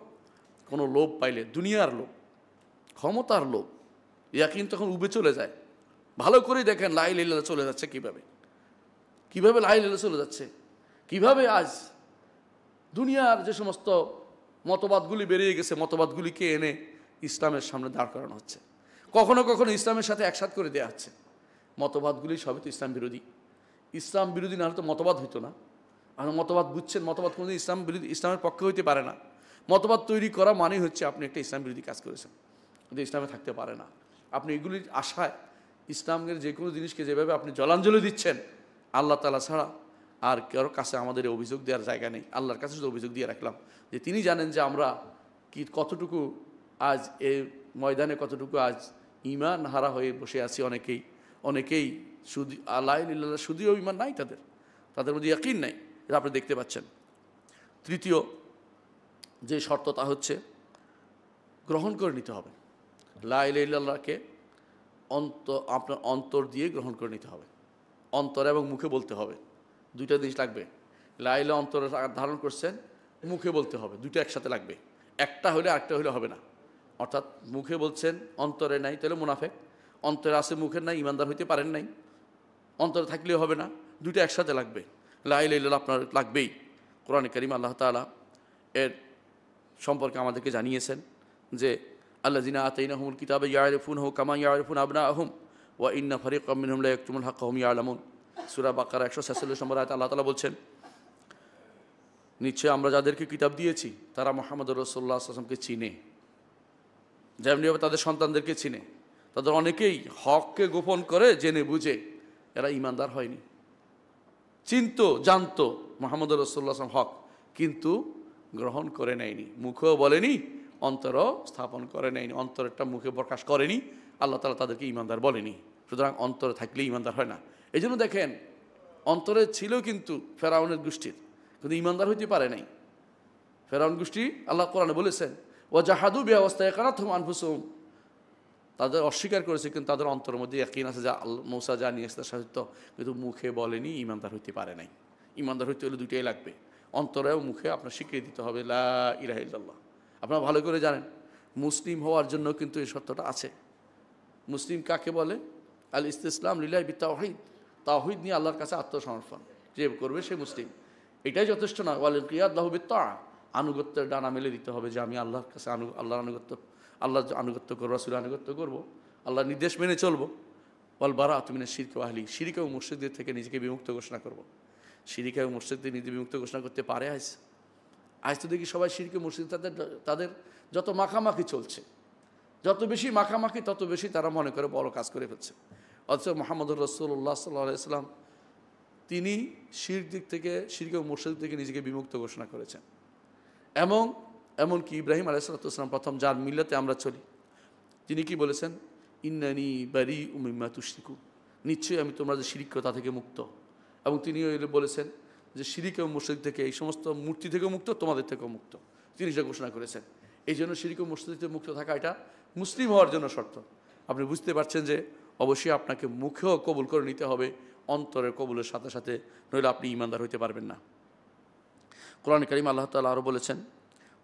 কোনো লোভ পাইলে, দুনিয়ার লোভ, ক্ষমতার লোভ, ইয়াকিন তখন উবে চলে যায়। ভালো করে দেখেন লা ইলাহা ইল্লাল্লাহ চলে যাচ্ছে কীভাবে লা ইলাহা ইল্লাল্লাহ চলে যাচ্ছে কীভাবে। আজ দুনিয়ার যে সমস্ত মতবাদগুলি বেরিয়ে গেছে, মতবাদগুলিকে এনে ইসলামের সামনে দাঁড় করানো হচ্ছে, কখনো কখনো ইসলামের সাথে একসাথ করে দেওয়া হচ্ছে। মতবাদগুলি সবই তো ইসলাম বিরোধী। ইসলাম বিরোধী না হলে তো মতবাদ হইতো না। আর মতবাদ বুঝছেন, মতবাদ কোনোদিন ইসলাম বিরোধী, ইসলামের পক্ষে হইতে পারে না। মতবাদ তৈরি করা মানে হচ্ছে আপনি একটা ইসলাম বিরোধী কাজ করেছেন, কিন্তু ইসলামে থাকতে পারে না। আপনি এগুলির আশায় ইসলামের যে কোনো জিনিসকে যেভাবে আপনি জলাঞ্জলি দিচ্ছেন, আল্লাহ তাআলা ছাড়া আর কারো কাছে আমাদের অভিযোগ দেওয়ার জায়গা নেই। আল্লাহর কাছে শুধু অভিযোগ দিয়ে রাখলাম যে তিনি জানেন যে আমরা কতটুকু আজ এই ময়দানে, কতটুকু আজ ঈমান হারা হয়ে বসে আছি। অনেকেই শুধু লা ইলাহা ইল্লাল্লাহ শুধুও ঈমান নাই, তাদের মধ্যে ইয়াকিন নাই, এটা আপনি দেখতে পাচ্ছেন। তৃতীয় যে শর্ত তা হচ্ছে গ্রহণ করে নিতে হবে। লা ইলাহা ইল্লাল্লাহকে আপনার অন্তর দিয়ে গ্রহণ করে নিতে হবে, অন্তর এবং মুখে বলতে হবে। দুইটা জিনিস লাগবে। লা ইলাহা অন্তরে ধারণ করছেন, মুখে বলতে হবে, দুইটা একসাথে লাগবে। একটা হলে আরেকটা হলে হবে না। অর্থাৎ মুখে বলছেন, অন্তরে নাই, তাহলে মুনাফেক। অন্তরে আছে, মুখের নাই, ইমানদার হইতে পারেন নাই। অন্তরে থাকলেও হবে না, দুইটা একসাথে লাগবে। লা ইলাহা ইল্লাল্লাহ আপনার লাগবেই। কোরআনে কারীম আল্লাহ তাআলা এর সম্পর্কে আমাদেরকে জানিয়েছেন যে আল্লাযিনা আতাইনাহুমুল কিতাবা ইয়ারিফুনাহু কামা ইয়ারিফুনা আবনাআহুম ওয়া ইন্না ফারিকাম মিনহুম লা ইয়াকতুমুল হাক্কা ওয়া হুম ইয়ালামুন। সূরা বাকারা 146 নম্বর আয়াতে আল্লাহ তাআলা বলছেন, নিশ্চয় আমরা যাদেরকে কিতাব দিয়েছি তারা মুহাম্মদুর রাসূলুল্লাহ সাল্লাল্লাহু আলাইহি ওয়াসাল্লামকে চিনে, যেমনিভাবে তাদের সন্তানদেরকে চিনে। তাদের অনেকেই হককে গোপন করে জেনে বুঝে, এরা ঈমানদার হয়নি। চিনতো, জানতো মুহাম্মদুর রাসূলুল্লাহ সাল্লাল্লাহু আলাইহি ওয়াসাল্লাম হক, কিন্তু গ্রহণ করে নেয়নি, মুখেও বলেনি, অন্তরও স্থাপন করে নেয়নি, অন্তরেরটা মুখে প্রকাশ করেনি। আল্লাহ তাআলা তাদেরকে ঈমানদার বলেনি। সুতরাং অন্তরে থাকলেই ঈমানদার হয় না। এই জন্য দেখেন, অন্তরে ছিল কিন্তু ফেরাউনের গোষ্ঠীর, কিন্তু ঈমানদার হইতে পারে নাই। ফেরাউন গোষ্ঠী আল্লাহ কোরআনে বলেছেন, ওয়া জাহাদু বিআওয়াস্তায়কানাতহুম আনফুসুহুম, তাদের অস্বীকার করেছে, কিন্তু তাদের অন্তরের মধ্যে ইয়াকিন আছে যা মূসা যা নিয়ে আসতে সত্য, কিন্তু মুখে বলেনি, ঈমানদার হইতে পারে নাই। ঈমানদার হইতে হলে দুইটাই লাগবে, অন্তরে ও মুখে আপনার স্বীকৃতি দিতে হবে লা ইলাহা ইল্লাল্লাহ। আপনারা ভালো করে জানেন, মুসলিম হওয়ার জন্য কিন্তু এই সত্যটা আছে। মুসলিম কাকে বলে? আল ইসতিসলাম লিল্লাহি বিত্তাওহীদ, তাওহীদ নিয়ে আল্লাহর কাছে আত্মসমর্পণ যে করবে সে মুসলিম। এটাই যথেষ্ট না। ওয়াল ইনকিয়াদ লাহু বিত্তাআ, আনুগত্যের ডানা মেলে দিতে হবে যে আমি আল্লাহর কাছে আল্লাহর আনুগত্য করবো, রাসূলের আনুগত্য করবো, আল্লাহর নির্দেশ মেনে চলবো। ওয়াল বারাআতু মিনাশ শিরকি ওয়া আহলিহি, শিরক এবং মুশরিকদের থেকে নিজেকে বিমুক্ত ঘোষণা করবো। শিরক এবং মুশরিকদের নিজে বিমুক্ত ঘোষণা করতে পারে? আজ তো দেখি সবাই শিরক এবং মুশরিক, তাদের যত মাখামাখি চলছে, যত বেশি মাখামাখি তত বেশি তারা মনে করে বড় কাজ করে ফেলছে। অথচ মুহাম্মদুর রাসূলুল্লাহ সাল্লাল্লাহু আলাইহি ওয়াসাল্লাম তিনি শিরক এবং মুশরিক থেকে নিজেকে বিমুক্ত ঘোষণা করেছেন। এমনকি ইব্রাহিম আলাইহিস সালাম প্রথম যার মিল্লাতে আমরা চলি, তিনি কি বলেছেন? ইন্নানি বারিউম মিম্মা তুশরিকুন, নিশ্চয়ই আমি তোমরা যে শিরক করো তা থেকে মুক্ত। এবং তিনি বলেছেন যে শিরক এবং মুশরিক থেকে, এই সমস্ত মূর্তি থেকেও মুক্ত, তোমাদের থেকেও মুক্ত, তিনি সেটা ঘোষণা করেছেন। এই জন্য শিরক এবং মুশরিক থেকে মুক্ত থাকা এটা মুসলিম হওয়ার জন্য শর্ত। আপনি বুঝতে পারছেন যে অবশ্যই আপনাকে মুখেও কবুল করে নিতে হবে, অন্তরের কবুলের সাথে সাথে, নইলে আপনি ঈমানদার হইতে পারবেন না। কোরআনে কারীম আল্লাহ তাআলা আরও বলেছেন,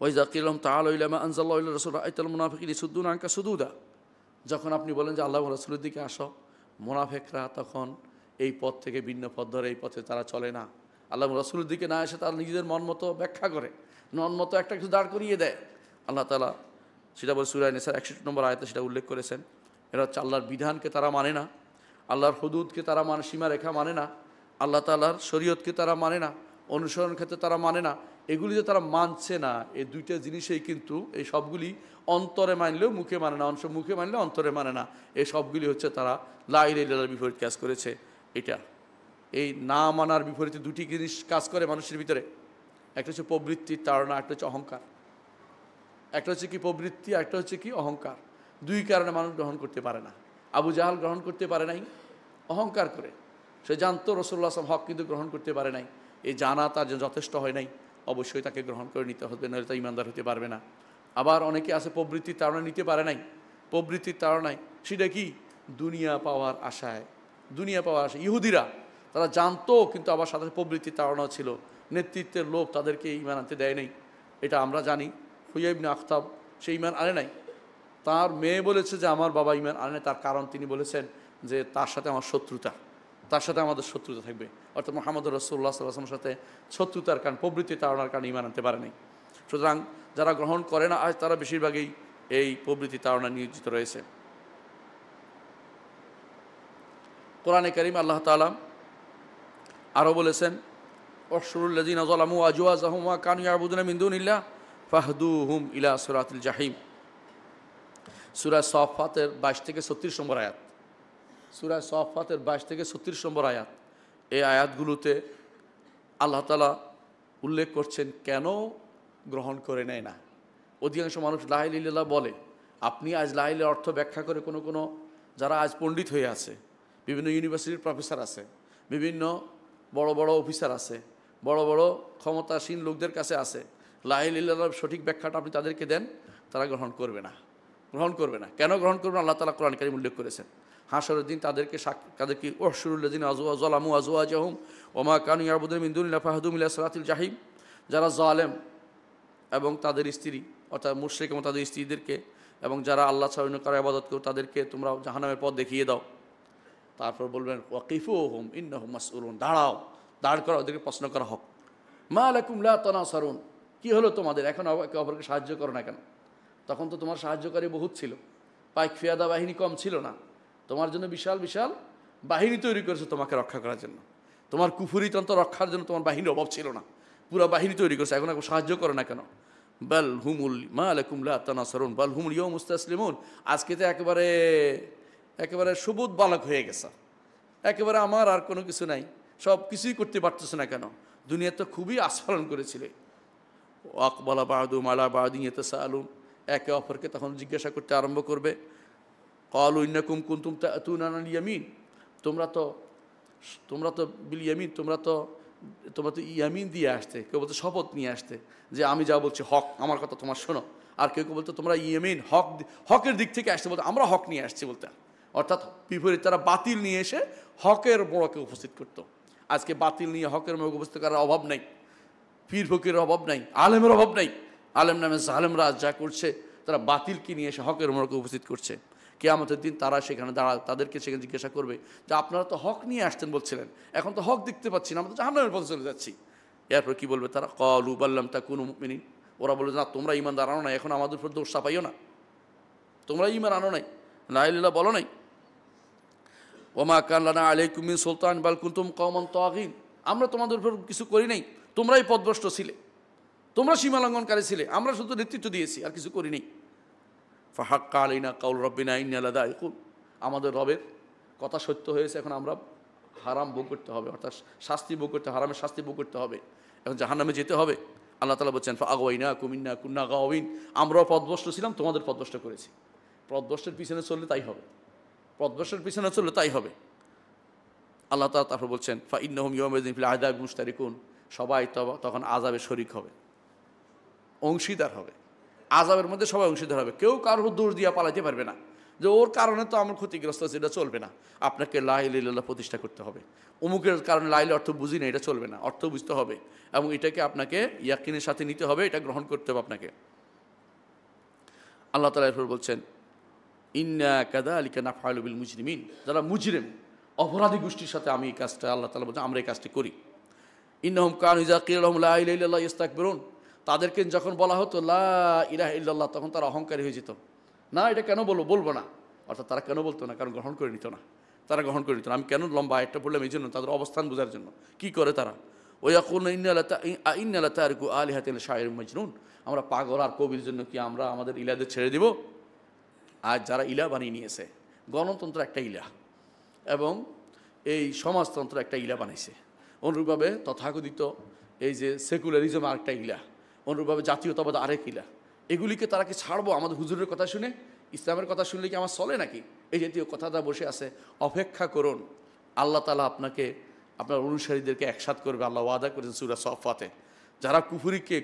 ওয়াইযা কিলা লাহুম তাআলাউ ইলা মা আনজালাল্লাহু ইলা রাসূলিহি রাআইতাল মুনাফিকিনা ইয়াসুদ্দুনা আনকা সুদুদা, যখন আপনি বলেন যে আল্লাহ ওয়া রাসূলের দিকে আসো, মুনাফিকরা তখন এই পথ থেকে ভিন্ন পথ ধরে এই পথে তারা চলে না, আল্লাহ রাসূলের দিকে না এসে তারা নিজেদের মন মতো ব্যাখ্যা করে, মন মতো একটা কিছু দাঁড় করিয়ে দেয়। আল্লাহ তাআলা সেটা বলে সূরা নিসার 61 নম্বর আয়াতে সেটা উল্লেখ করেছেন। এরা হচ্ছে আল্লাহর বিধানকে তারা মানে না, আল্লাহর হুদুদকে তারা মানে, সীমারেখা মানে না, আল্লাহ তাআলার শরীয়তকে তারা মানে না, অনুসরণ ক্ষেত্রে তারা মানে না। এগুলি যে তারা মানছে না, এই দুইটা জিনিসেই কিন্তু, এই সবগুলি অন্তরে মানলেও মুখে মানে না, অংশ মুখে মানলেও অন্তরে মানে না, এই সবগুলি হচ্ছে তারা লা ইলাহা ইল্লাল্লাহর বিপরীত কাজ করেছে। এটা এই না মানার বিপরীতে দুটি জিনিস কাজ করে মানুষের ভিতরে, একটা হচ্ছে প্রবৃত্তির তাড়না, একটা হচ্ছে অহংকার। একটা হচ্ছে কি প্রবৃত্তি, একটা হচ্ছে কি অহংকার। দুই কারণে মানুষ গ্রহণ করতে পারে না। আবু জাহাল গ্রহণ করতে পারে নাই অহংকার করে, সে জানতো রাসূলুল্লাহ সাল্লাল্লাহু আলাইহি ওয়াসাল্লাম হক, কিন্তু গ্রহণ করতে পারে নাই। এই জানা তার যে যথেষ্ট হয় নাই, অবশ্যই তাকে গ্রহণ করে নিতে হবে, নইলে তা ইমানদার হতে পারবে না। আবার অনেকে আছে প্রবৃত্তির তাড়না নিতে পারে নাই, প্রবৃত্তির তাড়নায়, সেটা কি দুনিয়া পাওয়ার আশায়, দুনিয়া পাওয়ার আশায়। ইহুদিরা তারা জানতো, কিন্তু আবার সাথে প্রবৃত্তির তাড়নাও ছিল, নেতৃত্বের লোভ তাদেরকে ইমান আনতে দেয় নাই। এটা আমরা জানি। হুয়াই ইবনে আখতাব সে ইমান আনে নাই, তার মেয়ে বলেছে যে আমার বাবা ইমান আনে, তার কারণ তিনি বলেছেন যে তার সাথে আমার শত্রুতা, তার সাথে আমাদের শত্রুতা থাকবে, অর্থাৎ মুহাম্মদ রাসূলুল্লাহ সাল্লাল্লাহু আলাইহি ওয়াসাল্লামের সাথে শত্রুতার কারণ, প্রবৃত্তি তাড়নার কারণে ইমান আনতে পারে নাই। সুতরাং যারা গ্রহণ করে না আজ, তারা বেশিরভাগই এই প্রবৃত্তি তাড়না নিয়োজিত রয়েছে। কোরআনে কারীম আল্লাহ তাআলা আরও বলেছেন, ওয়াহশুরুল লাযীনা যালামু আজওয়াজাহুম ওয়া কানু ইয়াবুদুনা মিন দুনিল্লাহ ফাহদুহুম ইলা সিরাতিল জাহিম। সূরা সাফফাতের 22 থেকে 36 নম্বর আয়াত, সূরা সাফফাতের 22 থেকে 36 নম্বর আয়াত। এই আয়াতগুলোতে আল্লাহ তাআলা উল্লেখ করছেন কেন গ্রহণ করে নেয় না। অধিকাংশ মানুষ লা ইলাহা ইল্লাল্লাহ বলে, আপনি আজ লা ইলাহার অর্থ ব্যাখ্যা করে কোনো যারা আজ পণ্ডিত হয়ে আছে, বিভিন্ন ইউনিভার্সিটির প্রফেসর আছে, বিভিন্ন বড় বড় অফিসার আছে, বড় বড় ক্ষমতাসীন লোকদের কাছে আছে, লা ইলাহা ইল্লাল্লাহর সঠিক ব্যাখ্যাটা আপনি তাদেরকে দেন, তারা গ্রহণ করবে না, গ্রহণ করবে না। কেন গ্রহণ করবে না? আল্লাহ তাআলা কোরআন কারীমে উল্লেখ করেছেন। হাসরের দিন তাদেরকে ওয়াহশুরুল লাযীনা যালামু আজওয়াজাহুম ওয়া মা কানু ইয়াবুদুনা মিন দুনিল্লাহি ফাহদুহুম ইলা সিরাতিল জাহিম। যারা জালেম এবং তাদের স্ত্রী, অর্থাৎ মুশরিক এবং তাদের স্ত্রীদেরকে, এবং যারা আল্লাহ ছাড়া অন্য কারো ইবাদত করে, তাদেরকে তোমরা জাহান্নামের পথ দেখিয়ে দাও। তারপর বলবেন ওয়াকিফুহুম ইন্নাহুম মাসউলুন, দাঁড়াও, দাঁড় করা, ওদেরকে প্রশ্ন করা হোক। মা লাকুম লা তানাসারুন, কী হলো তোমাদের, এখন একে অপরকে সাহায্য করো না কেন? তখন তো তোমার সাহায্যকারী বহুত ছিল, পাইক ফিয়াদা বাহিনী কম ছিল না, তোমার জন্য বিশাল বিশাল বাহিনী তৈরি করেছে তোমাকে রক্ষা করার জন্য, তোমার কুফুরিতন্ত্র রক্ষার জন্য তোমার বাহিনীর অভাব ছিল না, পুরো বাহিনী তৈরি করেছে, এখন সাহায্য করো না কেন? বাল হুমুল মা লাকুম লা তানাসারুন বাল হুমুল ইয়াউমা মুস্তাসলিমুন। আজকে তো একেবারে সুবোধ বালক হয়ে গেছে, একেবারে আমার আর কোনো কিছু নাই, সব কিছুই করতে পারতেছে না কেন? দুনিয়া তো খুবই আস্ফালন করেছিলে। আকবালা বা'দুহুম আলা বা'দিন ইয়াতাসাআলুন, একে অপরকে তখন জিজ্ঞাসা করতে আরম্ভ করবে। ক্বালু ইন্নাকুম কুনতুম তা'তুনা আল ইয়ামিন, তোমরা তো বিল ইয়ামিন, তোমরা তো ইয়ামিন দিয়ে আসতে, কেউ বলতো শপথ নিয়ে আসতে যে আমি যা বলছি হক, আমার কথা তোমার শোনো। আর কেউ কেউ বলতো তোমরা ইয়ামিন, হকের দিক থেকে আসতে, বলতো আমরা হক নিয়ে আসছি বলতে, অর্থাৎ বিপরীত তারা বাতিল নিয়ে এসে হকের মোড়কে উপস্থিত করতো। আজকে বাতিল নিয়ে হকের মোড়কে উপস্থিত করার অভাব নাই, পীর ফকিরের অভাব নাই, আলেমের অভাব নাই। আলেম নামে জালেমরা যা করছে, তারা বাতিলকে নিয়ে এসে হকের মোড়কে উপস্থিত করছে। কিয়ামতের দিন তারা সেখানে তাদেরকে সেখানে জিজ্ঞাসা করবে যে আপনারা তো হক নিয়ে আসতেন বলছিলেন, এখন তো হক দেখতে পাচ্ছি না, আমরা তো জাহান্নামের পথে চলে যাচ্ছি। এরপর কি বলবে তারা? ক্বালু বাল লাম তাকুনু মুমিনিন, ওরা বলে না তোমরা ঈমানদার আনো নাই, এখন আমাদের উপর দোষ চাপাইও না, তোমরা ঈমান আনো নাই, লা ইলাহা ইল্লাল্লাহ বলো নাই। ওয়া মা কান লানা আলাইকুম মিন সুলতান বাল কুনতুম কওমান তাগিন, আমরা তোমাদের উপর কিছু করি নাই, তোমরাই পথভ্রষ্ট ছিলে, তোমরা সীমা লঙ্ঘনকারী ছিলে, আমরা শুধু নেতৃত্ব দিয়েছি আর কিছু করি নাই। ফাহাক্কা আলাইনা কাউল রাব্বিনা ইন্না লাযাইকুন, আমাদের রবের কথা সত্য হয়েছে, এখন আমরা হারাম ভোগ করতে হবে, অর্থাৎ শাস্তি ভোগ করতে, হারামের শাস্তি ভোগ করতে হবে, এখন জাহান্নামে যেতে হবে। আল্লাহ তাআলা বলছেন ফাআগওয়াইনাকুম ইন্না কুন্না গাওয়িন, আমরাও পথভ্রষ্ট ছিলাম, তোমাদের পথভ্রষ্ট করেছি। পথভ্রষ্টের পিছনে চললে তাই হবে, পথভ্রষ্টের পিছনে চললে তাই হবে। আল্লাহ তাআলা তারপর বলছেন ফাইন্নাহুম ইয়াওমাইযিন ফিল আযাবি মুশতারিকুন, সবাই তখন আযাবে শরীক হবে, অংশীদার হবে, আযাবের মধ্যে সবাই অংশীদার হবে। কেউ কারোর দোষ দিয়ে পালাতে পারবে না যে ওর কারণে তো আমার ক্ষতিগ্রস্ত হচ্ছে, এটা চলবে না। আপনাকে লা ইলাহা ইল্লাল্লাহ প্রতিষ্ঠা করতে হবে। অমুকের কারণে লা ইলাহা অর্থ বুঝি না, এটা চলবে না, অর্থ বুঝতে হবে এবং এটাকে আপনাকে ইয়াকিনের সাথে নিতে হবে, এটা গ্রহণ করতে হবে আপনাকে। আল্লাহ তাআলা এরপর বলছেন ইন্না কাযালিকা নাফআলু বিল মুজরিমিন, যারা মুজরিম অপরাধী গোষ্ঠীর সাথে আমি এই কাজটা, আল্লাহ তাআলা বলছেন আমরা এই কাজটি করি। ইন্নাহুম কানু ইযা কিলা লাহুম লা ইলাহা ইল্লাল্লাহ ইস্তাকবিরুন, তাদেরকে যখন বলা হতো লা ইলাহা ইল্লাল্লাহ তখন তারা অহংকারী হয়ে যেত, না এটা কেন বলবো না। অর্থাৎ তারা কেন বলতো না, কারণ গ্রহণ করে নিত না, তারা গ্রহণ করে নিত না। আমি কেন লম্বা আয়াতটা বললাম এই জন্য, তাদের অবস্থান বোঝার জন্য। কি করে তারা, ওয়াকুলুনা ইন্না লাতারিকু আলিহাতিন লিশাইরিন মাজনুন, আমরা পাগল আর কবির জন্য কি আমরা আমাদের ইলাহদের ছেড়ে দিব। আজ যারা ইলাহ বানিয়ে নিয়েছে, গণতন্ত্র একটা ইলাহ এবং এই সমাজতন্ত্র একটা ইলাহ বানাইছে, অনুরূপভাবে তথাকথিত এই যে সেকুলারিজম আরেকটা ইলাহ, অনুরূপভাবে জাতীয়তাবাদ আরেক ইলাহ, এগুলিকে তারা কি ছাড়বো? আমাদের হুজুরের কথা শুনে, ইসলামের কথা শুনলে কি আমার চলে নাকি? এই জাতীয় কথাটা বসে আছে। অপেক্ষা করুন, আল্লাহ তাআলা আপনাকে আপনার অনুসারীদেরকে একসাথ করবে। আল্লাহ ওয়াদা করেছেন সূরা সফফাতে, যারা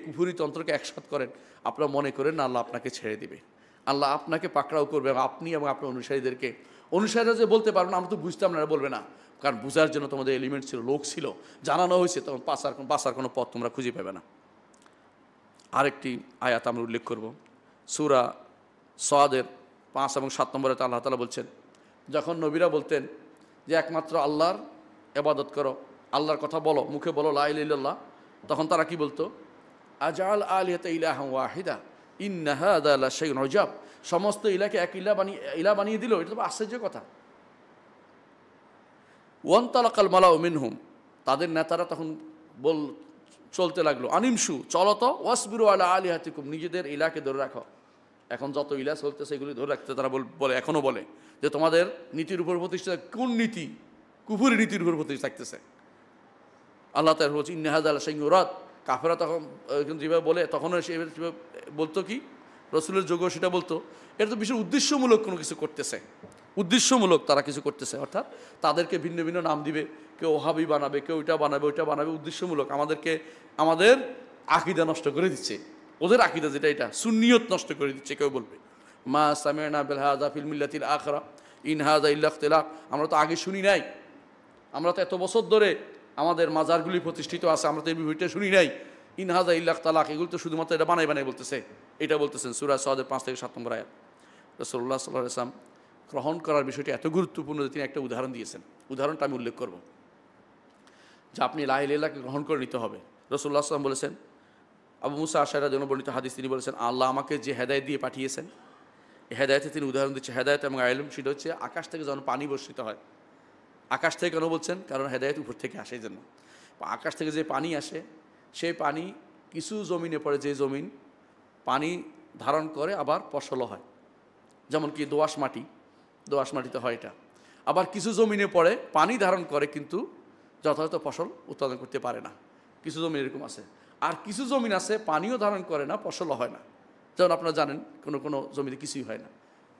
কুফরি তন্ত্রকে একসাথ করেন আপনারা মনে করেন না আল্লাহ আপনাকে ছেড়ে দিবে। আল্লাহ আপনাকে পাকড়াও করবে, আপনি এবং আপনার অনুসারীরা যে বলতে পারবেন আমরা তো বুঝতাম না, বলবে না, কারণ বুঝার জন্য তোমাদের এলিমেন্ট ছিল, লোক ছিল, জানানো হয়েছে, তখন বাঁচার কোনো পথ তোমরা খুঁজে পাবে না। আরেকটি আয়াত আমরা উল্লেখ করব, সূরা সাদের 5 এবং 7 নম্বরে আল্লাহ তাআলা বলছেন, যখন নবীরা বলতেন যে একমাত্র আল্লাহর ইবাদত করো, আল্লাহর কথা বলো, মুখে বলো লা ইলাহা ইল্লাল্লাহ, তখন তারা কি বলতো, আজআল আলিহাতা ইলাহান ওয়াহিদা ইন্না হাযা লাশাইউন উজাব, সমস্ত ইলাকে এক ইলাহ বানিয়ে দিল, এটা তো আশ্চর্য কথা। ওয়ান্তালাকাল মালাউ মিনহুম, তাদের নেতারা তখন চলতে লাগলো, আনিমশু চলো তো, ওয়াসবিরু আলা আলিহাতিকুম, নিজেদের ইলাকে ধরে রাখো। এখন যত ইলাহ চলতেছে এগুলি ধরে রাখতে তারা বলে, এখনও বলে যে তোমাদের নীতির উপর প্রতিষ্ঠা, কোন নীতি? কুফরি নীতির উপর প্রতিষ্ঠা থাকতেছে। আল্লাহ তাআলা বলছেন ইন্না হাযা লাশাইউন উরাদ, কাফেরা তখন যেভাবে বলে, তখনও সে বলতো কি, রসুলের যোগ্য সেটা বলতো, এটা তো বিশেষ উদ্দেশ্যমূলক কোনো কিছু করতেছে, উদ্দেশ্যমূলক তারা কিছু করতেছে, অর্থাৎ তাদেরকে ভিন্ন ভিন্ন নাম দিবে, কেউ ওহাবি বানাবে, কেউ ওইটা বানাবে, উদ্দেশ্যমূলক আমাদের আকীদা নষ্ট করে দিচ্ছে, ওদের আকীদা যেটা এটা সুন্নিয়ত নষ্ট করে দিচ্ছে। কেউ বলবে মা সামি'না বিহাযা ফিল মিল্লাতিল আখিরা ইন হাযা ইল্লা ইখতিলাফ, আমরা তো আগে শুনি নাই, আমরা তো এত বছর ধরে আমাদের মাজারগুলি প্রতিষ্ঠিত আছে, আমরা তো এই বিষয়টা শুনি নাই, ইন হাযা ইল্লা ইখতিলাফ, এগুলো তো শুধুমাত্র এটা বানাই বলতেছে, এটা বলতেছেন সূরা সাদের 5 থেকে 7 নম্বর আয়াত। রাসূলুল্লাহ সাল্লাল্লাহু আলাইহি ওয়াসাল্লাম গ্রহণ করার বিষয়টি এত গুরুত্বপূর্ণ যে তিনি একটা উদাহরণ দিয়েছেন, উদাহরণটা আমি উল্লেখ করব, যে আপনি লা ইলাহা ইল্লাল্লাহকে গ্রহণ করে নিতে হবে। রাসূলুল্লাহ সাল্লাল্লাহু আলাইহি ওয়াসাল্লাম বলেছেন, আবু মুসা আশআরীর জন্য বর্ণিত হাদিস, তিনি বলেছেন আল্লাহ আমাকে যে হেদায়েত দিয়ে পাঠিয়েছেন, এই হেদায়েতে তিনি উদাহরণ দিচ্ছে, হেদায়েত এবং ইলম, সেটা হচ্ছে আকাশ থেকে যখন পানি বর্ষিত হয়, আকাশ থেকে কেন বলছেন, কারণ হেদায়েত উপর থেকে আসে, এই জন্য আকাশ থেকে যে পানি আসে, সেই পানি কিছু জমিনে পড়ে, যে জমিন পানি ধারণ করে আবার ফসলও হয়, যেমন কি দোআঁশ মাটিতে হয় এটা। আবার কিছু জমিনে পড়ে পানি ধারণ করে কিন্তু যথাযথ ফসল উৎপাদন করতে পারে না, কিছু জমি এরকম আছে। আর কিছু জমিন আছে পানিও ধারণ করে না, ফসলও হয় না, যেমন আপনারা জানেন কোনো জমিতে কিছুই হয় না।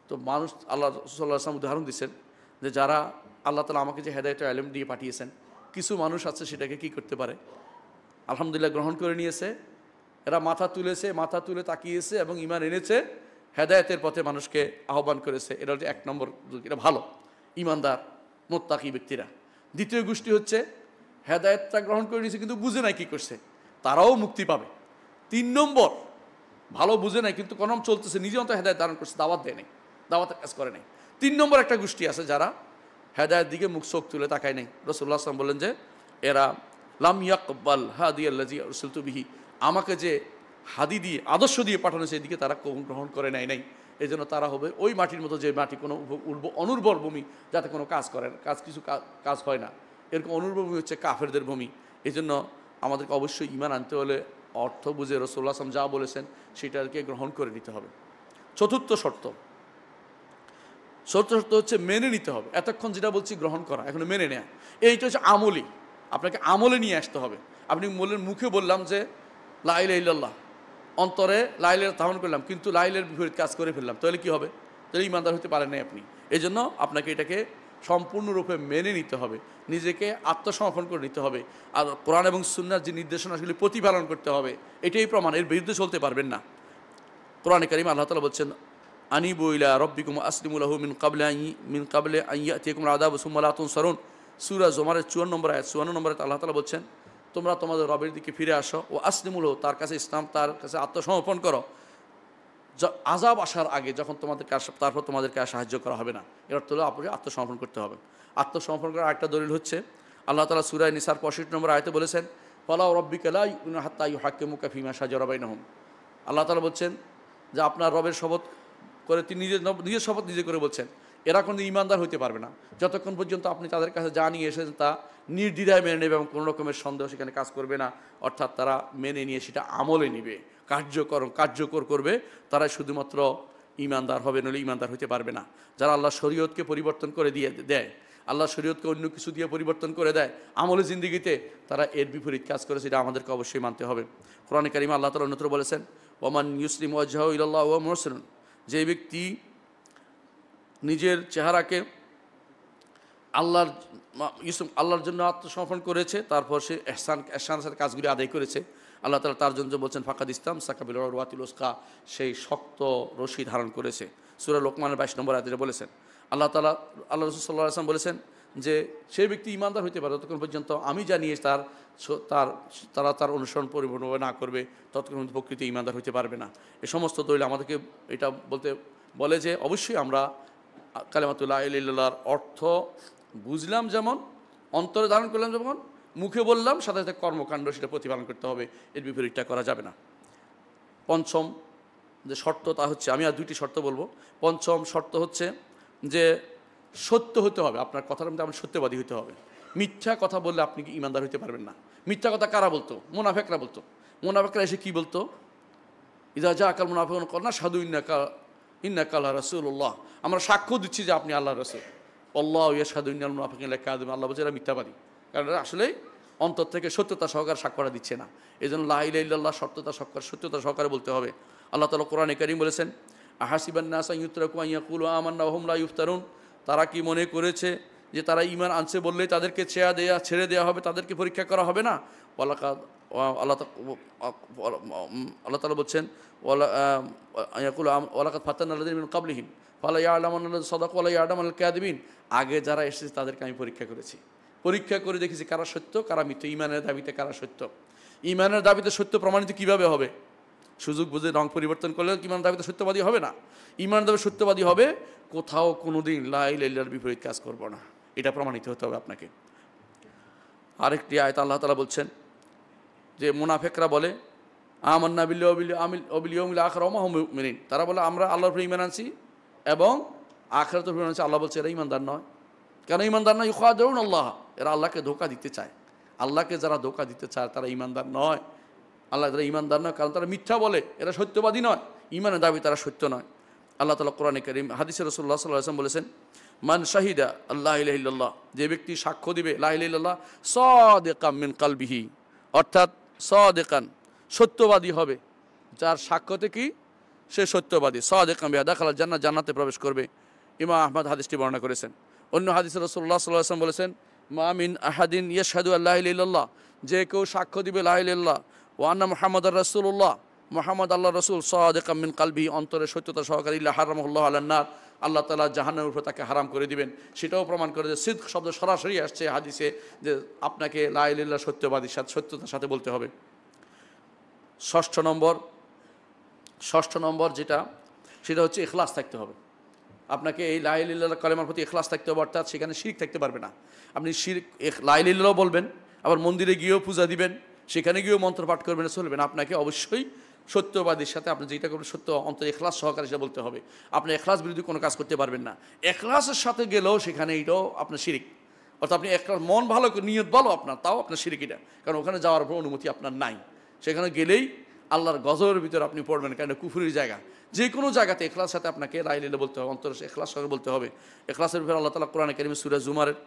তো মানুষ, আল্লাহ সাল্লাল্লাহু আলাইহি ওয়াসাল্লাম উদাহরণ দিচ্ছেন যে যারা আল্লাহ তাআলা আমাকে যে হেদায়েত ও ইলম দিয়ে পাঠিয়েছেন, কিছু মানুষ আছে সেটাকে কি করতে পারে, আলহামদুলিল্লাহ গ্রহণ করে নিয়েছে, এরা মাথা তুলে তাকিয়েছে এবং ঈমান এনেছে, হেদায়েতের পথে মানুষকে আহ্বান করেছে, এটা হচ্ছে 1 নম্বর, এটা ভালো ঈমানদার মুত্তাকি ব্যক্তিরা। দ্বিতীয় গোষ্ঠী হচ্ছে হেদায়েতটা গ্রহণ করে নিয়েছে কিন্তু বুঝে নাই কি করছে, তারাও মুক্তি পাবে। 3 নম্বর, ভালো বুঝে নাই কিন্তু কলম চলতেছে, নিজে অন্তত হেদায়েত ধারণ করছে, দাওয়াত দেয় নাই, দাওয়াতের কাজ করে নাই। 3 নম্বর একটা গোষ্ঠী আছে যারা হেদায়েত দিকে মুখ চোখ তুলে তাকায় নাই। রাসূলুল্লাহ সাল্লাল্লাহু আলাইহি ওয়াসাল্লাম বললেন যে এরা লাম ইয়াকবাল হাদিয়াল্লাযী উরসিলতু বিহি, আমাকে যে হাদি দিয়ে আদর্শ দিয়ে পাঠানো সেদিকে তারা গ্রহণ করে নাই। এই জন্য তারা হবে ওই মাটির মতো, যে মাটি কোনো অনুর্বর ভূমি, যাতে কোনো কাজ হয় না, এরকম অনুর্বর ভূমি হচ্ছে কাফেরদের ভূমি। এই জন্য আমাদেরকে অবশ্যই ঈমান আনতে হলে অর্থ বুঝে রাসূলুল্লাহ সাল্লাল্লাহু আলাইহি ওয়াসাল্লাম যা বলেছেন সেটাকে গ্রহণ করে নিতে হবে। চতুর্থ শর্ত হচ্ছে মেনে নিতে হবে। এতক্ষণ যেটা বলছি গ্রহণ করা, এখন মেনে নেয়া, এইটা হচ্ছে আমলি, আপনাকে আমলে নিয়ে আসতে হবে। আপনি মুখে বললাম যে লা ইলাহা ইল্লাল্লাহ, অন্তরে লা ইলাহা ধারণ করলাম কিন্তু লা ইলাহার বিপরীত কাজ করে ফেললাম, তাহলে কি হবে? তাহলে ঈমানদার হতে পারেন নাই আপনি। এই জন্য আপনাকে এটাকে সম্পূর্ণরূপে মেনে নিতে হবে, নিজেকে আত্মসমর্পণ করে নিতে হবে, আর কোরআন এবং সুন্নাহর যে নির্দেশনাগুলি প্রতিপালন করতে হবে, এটাই প্রমাণ, এর বিরুদ্ধে চলতে পারবেন না। কোরআনে কারীমে আল্লাহ তাআলা বলছেন আনিবু ইলা রাব্বিকুম আসলিমু লাহু মিন ক্বাবলি আন ইয়াতিয়াকুমুল আযাবু সুম্মা লা তুনসারুন, সূরা জুমারের 54 নম্বর আয়াত। 54 নম্বরে আল্লাহ তাআলা বলছেন তোমরা তোমাদের রবের দিকে ফিরে আসো, ও আসলিমু লাহু, তার কাছে ইসলাম, তার কাছে আত্মসমর্পণ করো, আযাব আসার আগে যখন তোমাদেরকে তারপর তোমাদেরকে আর সাহায্য করা হবে না, এর অর্থ হলো আপনাকে আত্মসমর্পণ করতে হবে। আত্মসমর্পণ করার আরেকটা দলিল হচ্ছে আল্লাহ তাআলা সূরা নিসার 65 নম্বর আয়াতে বলেছেন, ফালা রাব্বিকা লা ইউমিনুনা হাত্তা ইউহাক্কিমুকা ফীমা শাজারা বাইনাহুম। আল্লাহ তাআলা বলছেন যে আপনার রবের শপথ করে তিনি নিজের শপথ নিজে করে বলছেন, এরা কোনো ঈমানদার হইতে পারবে না যতক্ষণ পর্যন্ত আপনি তাদের কাছে যা নিয়ে এসেছেন তা নির্দ্বিধায় মেনে নেবে এবং কোনো রকমের সন্দেহ সেখানে কাজ করবে না। অর্থাৎ তারা মেনে নিয়ে সেটা আমলে নিবে, কার্যকর করবে, তারাই শুধুমাত্র ঈমানদার হবে, নইলে ঈমানদার হইতে পারবে না। যারা আল্লাহ শরীয়তকে পরিবর্তন করে দেয়, আল্লাহ শরীয়তকে অন্য কিছু দিয়ে পরিবর্তন করে দেয় আমলে জিন্দিগিতে, তারা এর বিপরীত কাজ করে, সেটা আমাদেরকে অবশ্যই মানতে হবে। কোরআনে কারিমে আল্লাহ তাআলা অন্যত্র বলেছেন, ওমান ইউসলিম ওয়াজহাহু ইলাল্লাহি ওয়া মুহসিনুন, যে ব্যক্তি নিজের চেহারাকে আল্লাহর জন্য আত্মসমর্পণ করেছে, তারপর সে এহসানের সাথে কাজগুলি আদায় করেছে, আল্লাহ তাআলা তার জন্য বলছেন ফাকাদ ইসতাম সাকাবিল উরওয়াতিল উসকা, সেই শক্ত রশি ধারণ করেছে। সূরা লোকমানের 22 নম্বর আয়াতে বলেছেন আল্লাহ রাসূল সাল্লাল্লাহু আলাইহি ওয়াসাল্লাম বলেছেন যে সেই ব্যক্তি ঈমানদার হইতে পারে যতক্ষণ পর্যন্ত আমি জানিয়ে তারা অনুসরণ পরিপূর্ণ না করবে, ততক্ষণ পর্যন্ত প্রকৃতি ঈমানদার হইতে পারবে না। এই সমস্ত দলিল আমাদেরকে এটা বলে যে অবশ্যই আমরা কালিমাতু লা ইলাহা ইল্লাল্লাহর অর্থ বুঝলাম যেমন, অন্তরে ধারণ করলাম যেমন, মুখে বললাম, সাথে সাথে কর্মকাণ্ড সেটা প্রতিপালন করতে হবে, এর বিপরীতটা করা যাবে না। পঞ্চম যে শর্ত তা হচ্ছে, আমি আর 2টি শর্ত বলবো। পঞ্চম শর্ত হচ্ছে যে সত্য হতে হবে, আপনার কথার মধ্যে আপনার সত্যবাদী হতে হবে। মিথ্যা কথা বললে আপনি কি ঈমানদার হতে পারবেন না। মিথ্যা কথা কারা বলতো? মুনাফিকরা বলতো। মুনাফিকরা এসে কি বলতো? ইযা জাআকাল মুনাফিকুনা ক্বালু নাশহাদু ইন্নাকা রাসূলুল্লাহ, আমরা সাক্ষ্য দিচ্ছি যে আপনি আল্লাহর রাসূল। আল্লাহু ইয়াশহাদু ইন্নাল মুনাফিকিনা লাকাযিবুন, আল্লাহ বলছে এরা মিথ্যাবাদী, কারণ আসলে অন্তর থেকে সত্যতা সহকারে সাক্ষ্যটা দিচ্ছে না। এই জন্য লা ইলাহা ইল্লাল্লাহ সত্যতা সহকারে বলতে হবে। আল্লাহ তাআলা কোরআনে কারীম বলেছেন, আহাসিবান নাসা ইউতরাকু আন ইয়াকুলু আমান্না ওয়া হুম লা ইফতারুন, তারা কি মনে করেছে যে তারা ঈমান আনছে বললেই তাদেরকে ছেড়ে দেওয়া হবে, তাদেরকে পরীক্ষা করা হবে না? আল্লাহ তাআলা বলছেন ওয়ালাকাদ ফাতান্না আল্লাযীনা মিন ক্বাবলিহিম ফালা ইয়ালামুনা আল্লাযীনা সাদাকু ওয়া লা ইয়ালামুল কাযিবিন, আগে যারা এসেছে তাদেরকে আমি পরীক্ষা করেছি, পরীক্ষা করে দেখেছি কারা সত্য কারা মিথ্যা, ঈমানের দাবিতে কারা সত্য। ঈমানের দাবিতে সত্য প্রমাণিত কিভাবে হবে? সুযোগ বুঝে রং পরিবর্তন করলে ঈমানের দাবিতে সত্যবাদী হবে না। ঈমানের দাবি সত্যবাদী হবে কোথাও কোনোদিন লা ইলাহা ইল্লাল্লাহর বিপরীত কাজ করব না, এটা প্রমাণিত হতে হবে আপনাকে। আরেকটি আয়াত আল্লাহ তাআলা বলছেন যে মুনাফিকরা বলে আমান্না বিল্লাহি ওয়া বিল ইয়াউমিল আখির ওয়া মা হুম মুমিনিন, তারা বলে আমরা আল্লাহর উপর ঈমান আনছি এবং আখিরাতের উপর ঈমান আনছি। আল্লাহ বলছে এরা ঈমানদার নয়। কেন ঈমানদার নয়? ইউখাদিউন আল্লাহ, এরা আল্লাহকে ধোঁকা দিতে চায়। আল্লাহকে যারা ধোঁকা দিতে চায় তারা ঈমানদার নয়। আল্লাহ তারা ঈমানদার নয় কারণ তারা মিথ্যা বলে, এরা সত্যবাদী নয়, ঈমানের দাবি তারা সত্য নয়। আল্লাহ তাআলা কোরআনে কারীম হাদিসে রাসূলুল্লাহ সাল্লাল্লাহু আলাইহি ওয়াসাল্লাম বলেছেন, মান শাহিদা আল্লাহ ইলাহা ইল্লাল্লাহ, যে ব্যক্তি সাক্ষ্য দিবে লা ইলাহা ইল্লাল্লাহ সাদিকাম মিন কলবিহি, অর্থাৎ সাদিকান সত্যবাদী হবে, যার সাক্ষ্যতে কি সে সত্যবাদী, সাদিকাম বিহা দাখালাল জান্নাহ, জান্নাতে প্রবেশ করবে। ইমাম আহমদ হাদিসটি বর্ণনা করেছেন। অন্য হাদিসে রাসূলুল্লাহ সাল্লাল্লাহু আলাইহি ওয়াসাল্লাম বলেছেন, মা মিন আহাদিন ইয়াশহাদু আল্লা ইলাহা ইল্লাল্লাহ, যে কেউ সাক্ষ্য দিবে লা ইলাহা ইল্লাল্লাহ ওয়া আন্না মুহাম্মাদার রাসূলুল্লাহ, মুহাম্মদ আল্লাহর রাসূল, সাদিকাম মিন কলবিহি, অন্তরে সত্যতা সহকারে, ইল্লা হারামাহুল্লাহু আলান নার, আল্লাহ তাআলা জাহান্নামের উপর তাকে হারাম করে দিবেন। সেটাও প্রমাণ করে যে সিদক শব্দ সরাসরি আসছে হাদিসে, যে আপনাকে লা ইলাহা ইল্লাল্লাহ সত্যতার সাথে বলতে হবে। ষষ্ঠ নম্বর সেটা হচ্ছে ইখলাস থাকতে হবে। আপনাকে এই লা ইলাহা ইল্লাল্লাহ কালেমার প্রতি ইখলাস থাকতে হবে, অর্থাৎ সেখানে শিরক থাকতে পারবে না। আপনি লা ইলাহা ইল্লাল্লাহ বলবেন, আবার মন্দিরে গিয়েও পূজা দিবেন, সেখানে গিয়েও মন্ত্র পাঠ করবেন, চলবেন। আপনাকে অবশ্যই সত্যবাদীর সাথে আপনি যেটা করবেন সত্য অন্তর ইখলাস সহকারে সেটা বলতে হবে। আপনি ইখলাস বিরোধী কোনো কাজ করতে পারবেন না। ইখলাসের সাথে গেলেও সেখানে এটাও আপনার শিরিক, অর্থাৎ আপনি একটা মন ভালো করে নিয়ত ভালো আপনার, তাও আপনার শিরিক এটা, কারণ ওখানে যাওয়ার উপর অনুমতি আপনার নাই। সেখানে গেলেই আল্লাহর গজবের ভিতরে আপনি পড়বেন, কারণ কুফুরির জায়গা। যে কোনো জায়গাতে ইখলাস সাথে আপনাকে লা ইলাহা ইল্লাল্লাহ বলতে হবে, অন্তর ইখলাস সহকারে বলতে হবে। ইখলাসের ব্যাপারে আল্লাহ তাআলা কোরআনে কারীমে সূরা জুমারের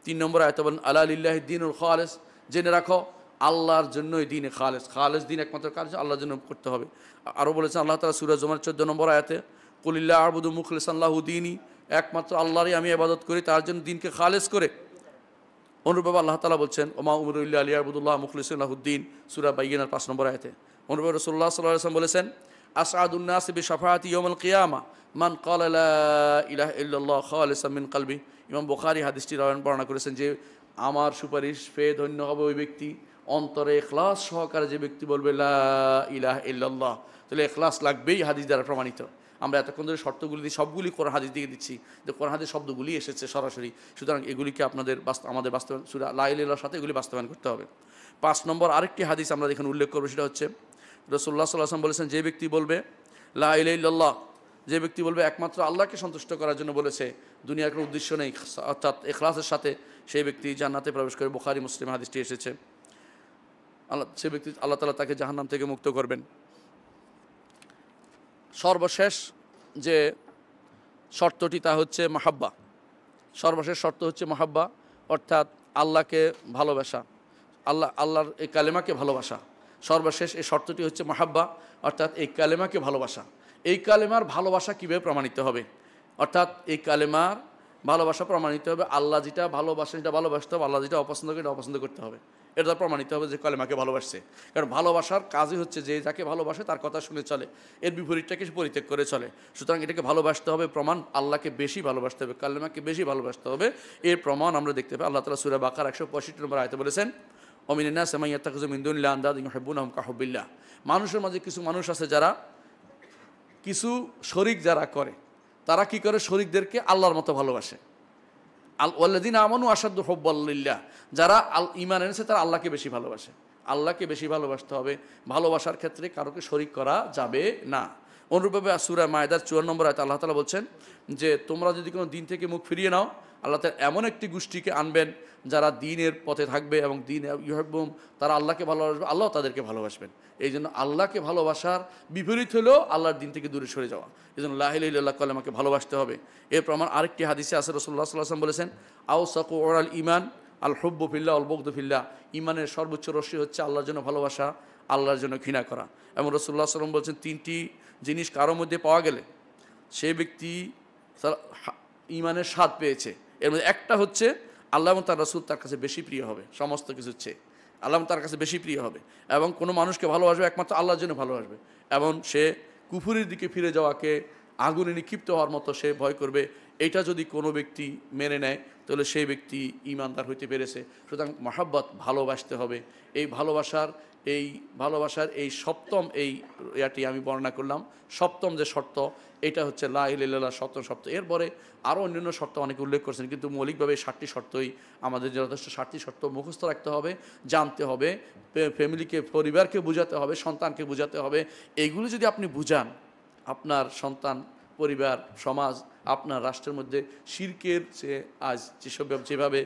3 নম্বর আয়াতে বলেন, আলা লিল্লাহি দ্বীনুল খালিস, জেনে রাখো আল্লাহর জন্যই দিন খালেস দিন একমাত্র কাজ আল্লাহর জন্য করতে হবে। আরও বলেছেন আল্লাহ তাআলা সূরা জুমার 14 নম্বর আয়াতে, কুলিল্লাহ আবুদু মুখলিসান লাহু দীনি, একমাত্র আল্লাহরই আমি ইবাদত করি, তার জন্য দিনকে খালেস করে। অনুরূপভাবে আল্লাহ তাআলা বলছেন, ওমা উমিরু ইল্লা লিয়াবুদুল্লাহ মুখলিসিন লাহুদ্দিন, সূরা বাইয়িনার 5 নম্বর আয়াতে। অনুরূপভাবে রাসূলুল্লাহ সাল্লাল্লাহু আলাইহি ওয়াসাল্লাম বলেছেন, আসআদুন নাস বিশাফাআতি ইয়াউমুল কিয়ামা মান ক্বালা লা ইলাহা ইল্লাল্লাহ খালিসাম মিন কলবি। ইমাম বুখারী হাদিসটি বর্ণনা করেছেন যে আমার সুপারিশ পেয়ে ধন্য হবে ওই ব্যক্তি, অন্তরে ইখলাস সহকারে যে ব্যক্তি বলবে লা ইলাহা ইল্লাল্লাহ, তাহলে ইখলাস লাগবেই, হাদিস দ্বারা প্রমাণিত। আমরা এতক্ষণ ধরে শর্তগুলি দিয়ে সবগুলি কোরআন হাদিস দিয়ে দিচ্ছি, যে কোরআন হাদিস শব্দগুলি এসেছে সরাসরি, সুতরাং এগুলিকে আমাদের বাস্তবায়ন সূরা লা ইলাহা ইল্লাল্লাহর সাথে এগুলি বাস্তবায়ন করতে হবে। 5 নম্বর আরেকটি হাদিস আমরা এখানে উল্লেখ করবো, সেটা হচ্ছে রাসূলুল্লাহ সাল্লাল্লাহু আলাইহি ওয়াসাল্লাম বলেছেন, যে ব্যক্তি বলবে লা ইলাহা ইল্লাল্লাহ, যে ব্যক্তি বলবে একমাত্র আল্লাহকে সন্তুষ্ট করার জন্য বলেছে, দুনিয়ার কোনো উদ্দেশ্য নেই, অর্থাৎ ইখলাসের সাথে, সেই ব্যক্তি জান্নাতে প্রবেশ করে। বুখারী মুসলিম হাদিসটি এসেছে। সে ব্যক্তি আল্লাহ তাআলা তাকে জাহান্নাম থেকে মুক্ত করবেন। সর্বশেষ যে শর্তটি তা হচ্ছে মাহাব্বা। সর্বশেষ শর্ত হচ্ছে মাহাব্বা, অর্থাৎ আল্লাহকে ভালোবাসা, আল্লাহর এই কালেমাকে ভালোবাসা। সর্বশেষ এই শর্তটি হচ্ছে মাহাব্বা, অর্থাৎ এই কালেমাকে ভালোবাসা। এই কালেমার ভালোবাসা কীভাবে প্রমাণিত হবে? অর্থাৎ এই কালেমার ভালোবাসা প্রমাণিত হবে, আল্লাহ যেটা ভালোবাসে সেটা ভালোবাসতে হবে, আল্লাহ যেটা অপছন্দ করে এটা অপছন্দ করতে হবে। এটা প্রমাণিত হবে যে কালেমাকে ভালোবাসছে। কারণ ভালোবাসার কাজই হচ্ছে যে যাকে ভালোবাসে তার কথা শুনে চলে, এর বিপরীতটাকে সে পরিত্যাগ করে চলে। সুতরাং এটাকে ভালোবাসতে হবে, প্রমাণ আল্লাহকে বেশি ভালোবাসতে হবে, কালেমাকে বেশি ভালোবাসতে হবে। এর প্রমাণ আমরা দেখতে পাই আল্লাহ তাআলা সূরা বাকারা 165 নম্বর আয়াতে বলেছেন, ওমিনান নাসি মান ইয়াত্তাখিযু মিন দুনিল্লাহি আনদাদান ইউহিব্বুনাহুম কাহুব্বিল্লাহ। মানুষের মাঝে কিছু মানুষ আছে যারা কিছু শরিক যারা করে, তারা কি করে? শরিকদেরকে আল্লাহর মতো ভালোবাসে। ওয়াল্লাযীনা আমানু আশাদ্দু হুব্বাল লিল্লাহ, যারা ঈমান এনেছে তারা আল্লাহকে বেশি ভালোবাসে। আল্লাহকে বেশি ভালোবাসতে হবে, ভালোবাসার ক্ষেত্রে কারোকে শরিক করা যাবে না। অনুরূপভাবে সূরা মায়েদার 54 নম্বর আয়াতে আল্লাহ তাআলা বলছেন যে তোমরা যদি কোনো দিন থেকে মুখ ফিরিয়ে নাও, আল্লাহ তাআলা এমন একটি গোষ্ঠীকে আনবেন যারা দ্বীনের পথে থাকবে এবং দ্বীন ইউহিব্বুহুম, তারা আল্লাহকে ভালোবাসবে, আল্লাহ তাদেরকে ভালোবাসবেন। এই জন্য আল্লাহকে ভালোবাসার বিপরীত হলেও আল্লাহর দিন থেকে দূরে সরে যাওয়া। এই জন্য লা ইলাহা ইল্লাল্লাহ কালেমাকে ভালোবাসতে হবে। এর প্রমাণ আরেকটি হাদিসে আছে, রাসূলুল্লাহ সাল্লাল্লাহু আলাইহি ওয়াসাল্লাম বলেছেন, আওসাকু উরাল ঈমান আল হুব্বু ফিল্লাহ ওয়াল বুগদু ফিল্লাহ। ঈমানের সর্বোচ্চ রশ্মি হচ্ছে আল্লাহর জন্য ভালোবাসা, আল্লাহর জন্য ঘৃণা করা। এবং রাসূলুল্লাহ সাল্লাল্লাহু আলাইহি ওয়াসাল্লাম বলছেন, 3টি জিনিস কারোর মধ্যে পাওয়া গেলে সে ব্যক্তি ঈমানের স্বাদ পেয়েছে। এর মধ্যে একটা হচ্ছে আল্লাহ এবং তার রাসূল তার কাছে বেশি প্রিয় হবে সমস্ত কিছুর চেয়ে, আল্লাহ তার কাছে বেশি প্রিয় হবে। এবং কোনো মানুষকে ভালোবাসবে একমাত্র আল্লাহর জন্য ভালোবাসবে। এবং সে কুফুরের দিকে ফিরে যাওয়াকে, আগুনে নিক্ষিপ্ত হওয়ার মতো সে ভয় করবে। এটা যদি কোনো ব্যক্তি মেনে নেয় তাহলে সেই ব্যক্তি ঈমানদার হইতে পেরেছে। সুতরাং মহাব্বত ভালোবাসতে হবে। এই ভালোবাসার এই সপ্তম ইয়াটি আমি বর্ণনা করলাম, সপ্তম যে শর্ত, এটা হচ্ছে লা ইলাহা ইল্লাল্লাহ সপ্তম শর্ত। এরপরে আরও অন্যান্য শর্ত অনেকে উল্লেখ করছেন, কিন্তু মৌলিকভাবে 60টি শর্তই আমাদের যথেষ্ট। 60টি শর্ত মুখস্থ রাখতে হবে, জানতে হবে, ফ্যামিলিকে, পরিবারকে বোঝাতে হবে, সন্তানকে বোঝাতে হবে। এইগুলো যদি আপনি বুঝান, আপনার সন্তান, পরিবার, সমাজ, আপনার রাষ্ট্রের মধ্যে শিরকের আজ যেভাবে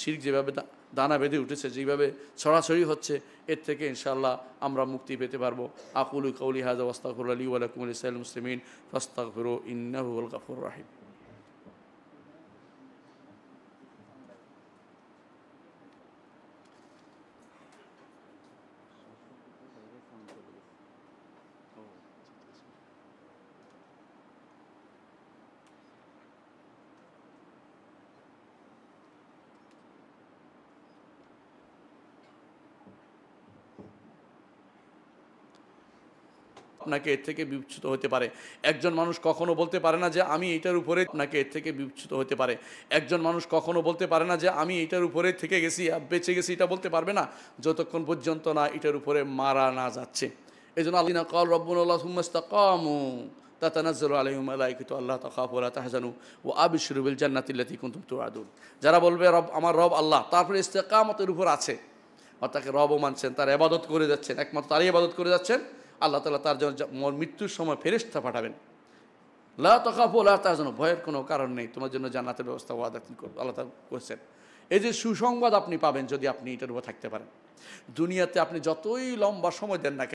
শিরক যেভাবে দানা বেঁধে উঠেছে, যেভাবে ছড়াছড়ি হচ্ছে, এর থেকে ইনশাআল্লাহ আমরা মুক্তি পেতে পারবো। আকুলু কাউলি হাযা ওয়াস্তাগফিরুল্লাহ লি ওয়া লাকুম ওয়া লিসাইরিল মুসলিমিন ফাস্তাগফিরু ইন্নাহু হুয়াল গাফুরুর রাহিম। আপনাকে এর থেকে বিচ্যুত হতে পারে। একজন মানুষ কখনো বলতে পারে না যে আমি এটার উপরে, আপনাকে এর থেকে বিচ্যুত হতে পারে। একজন মানুষ কখনো বলতে পারে না যে আমি এটার উপরে থেকে গেছি, বেঁচে গেছি, এটা বলতে পারবে না যতক্ষণ পর্যন্ত না এটার উপরে মারা না যাচ্ছে। এই জন্য আল্লাহ ক্বাল রাব্বুনাল্লাহু সুম্মা ইসতাকামু তাতানাজ্জালু আলাইহিম মালাইকাতু আল্লা তাখাফু ওয়া লা তাহজানু ওয়া আবশিরু বিল জান্নাতি আল্লাতী কুনতুম তুআদুন। যারা বলবে রব, আমার রব আল্লাহ, তারপরে ইস্তেকামতের উপর আছে, অর্থাৎ তাকে রবও মানছেন, তার ইবাদত করে যাচ্ছেন, একমাত্র তারই ইবাদত করে যাচ্ছেন, আল্লাহ তাআলা তার জন্য মৃত্যুর সময় ফেরেশতা পাঠাবেন। লা তাখাফু লা তাহজানু, ভয়ের কোনো কারণ নেই, তোমার জন্য জান্নাতের ব্যবস্থা ওয়াদা আল্লাহ তাআলা করেছেন। এই যে সুসংবাদ আপনি পাবেন যদি আপনি এটার উপর থাকতে পারেন। দুনিয়াতে আপনি যতই লম্বা সময় দেন না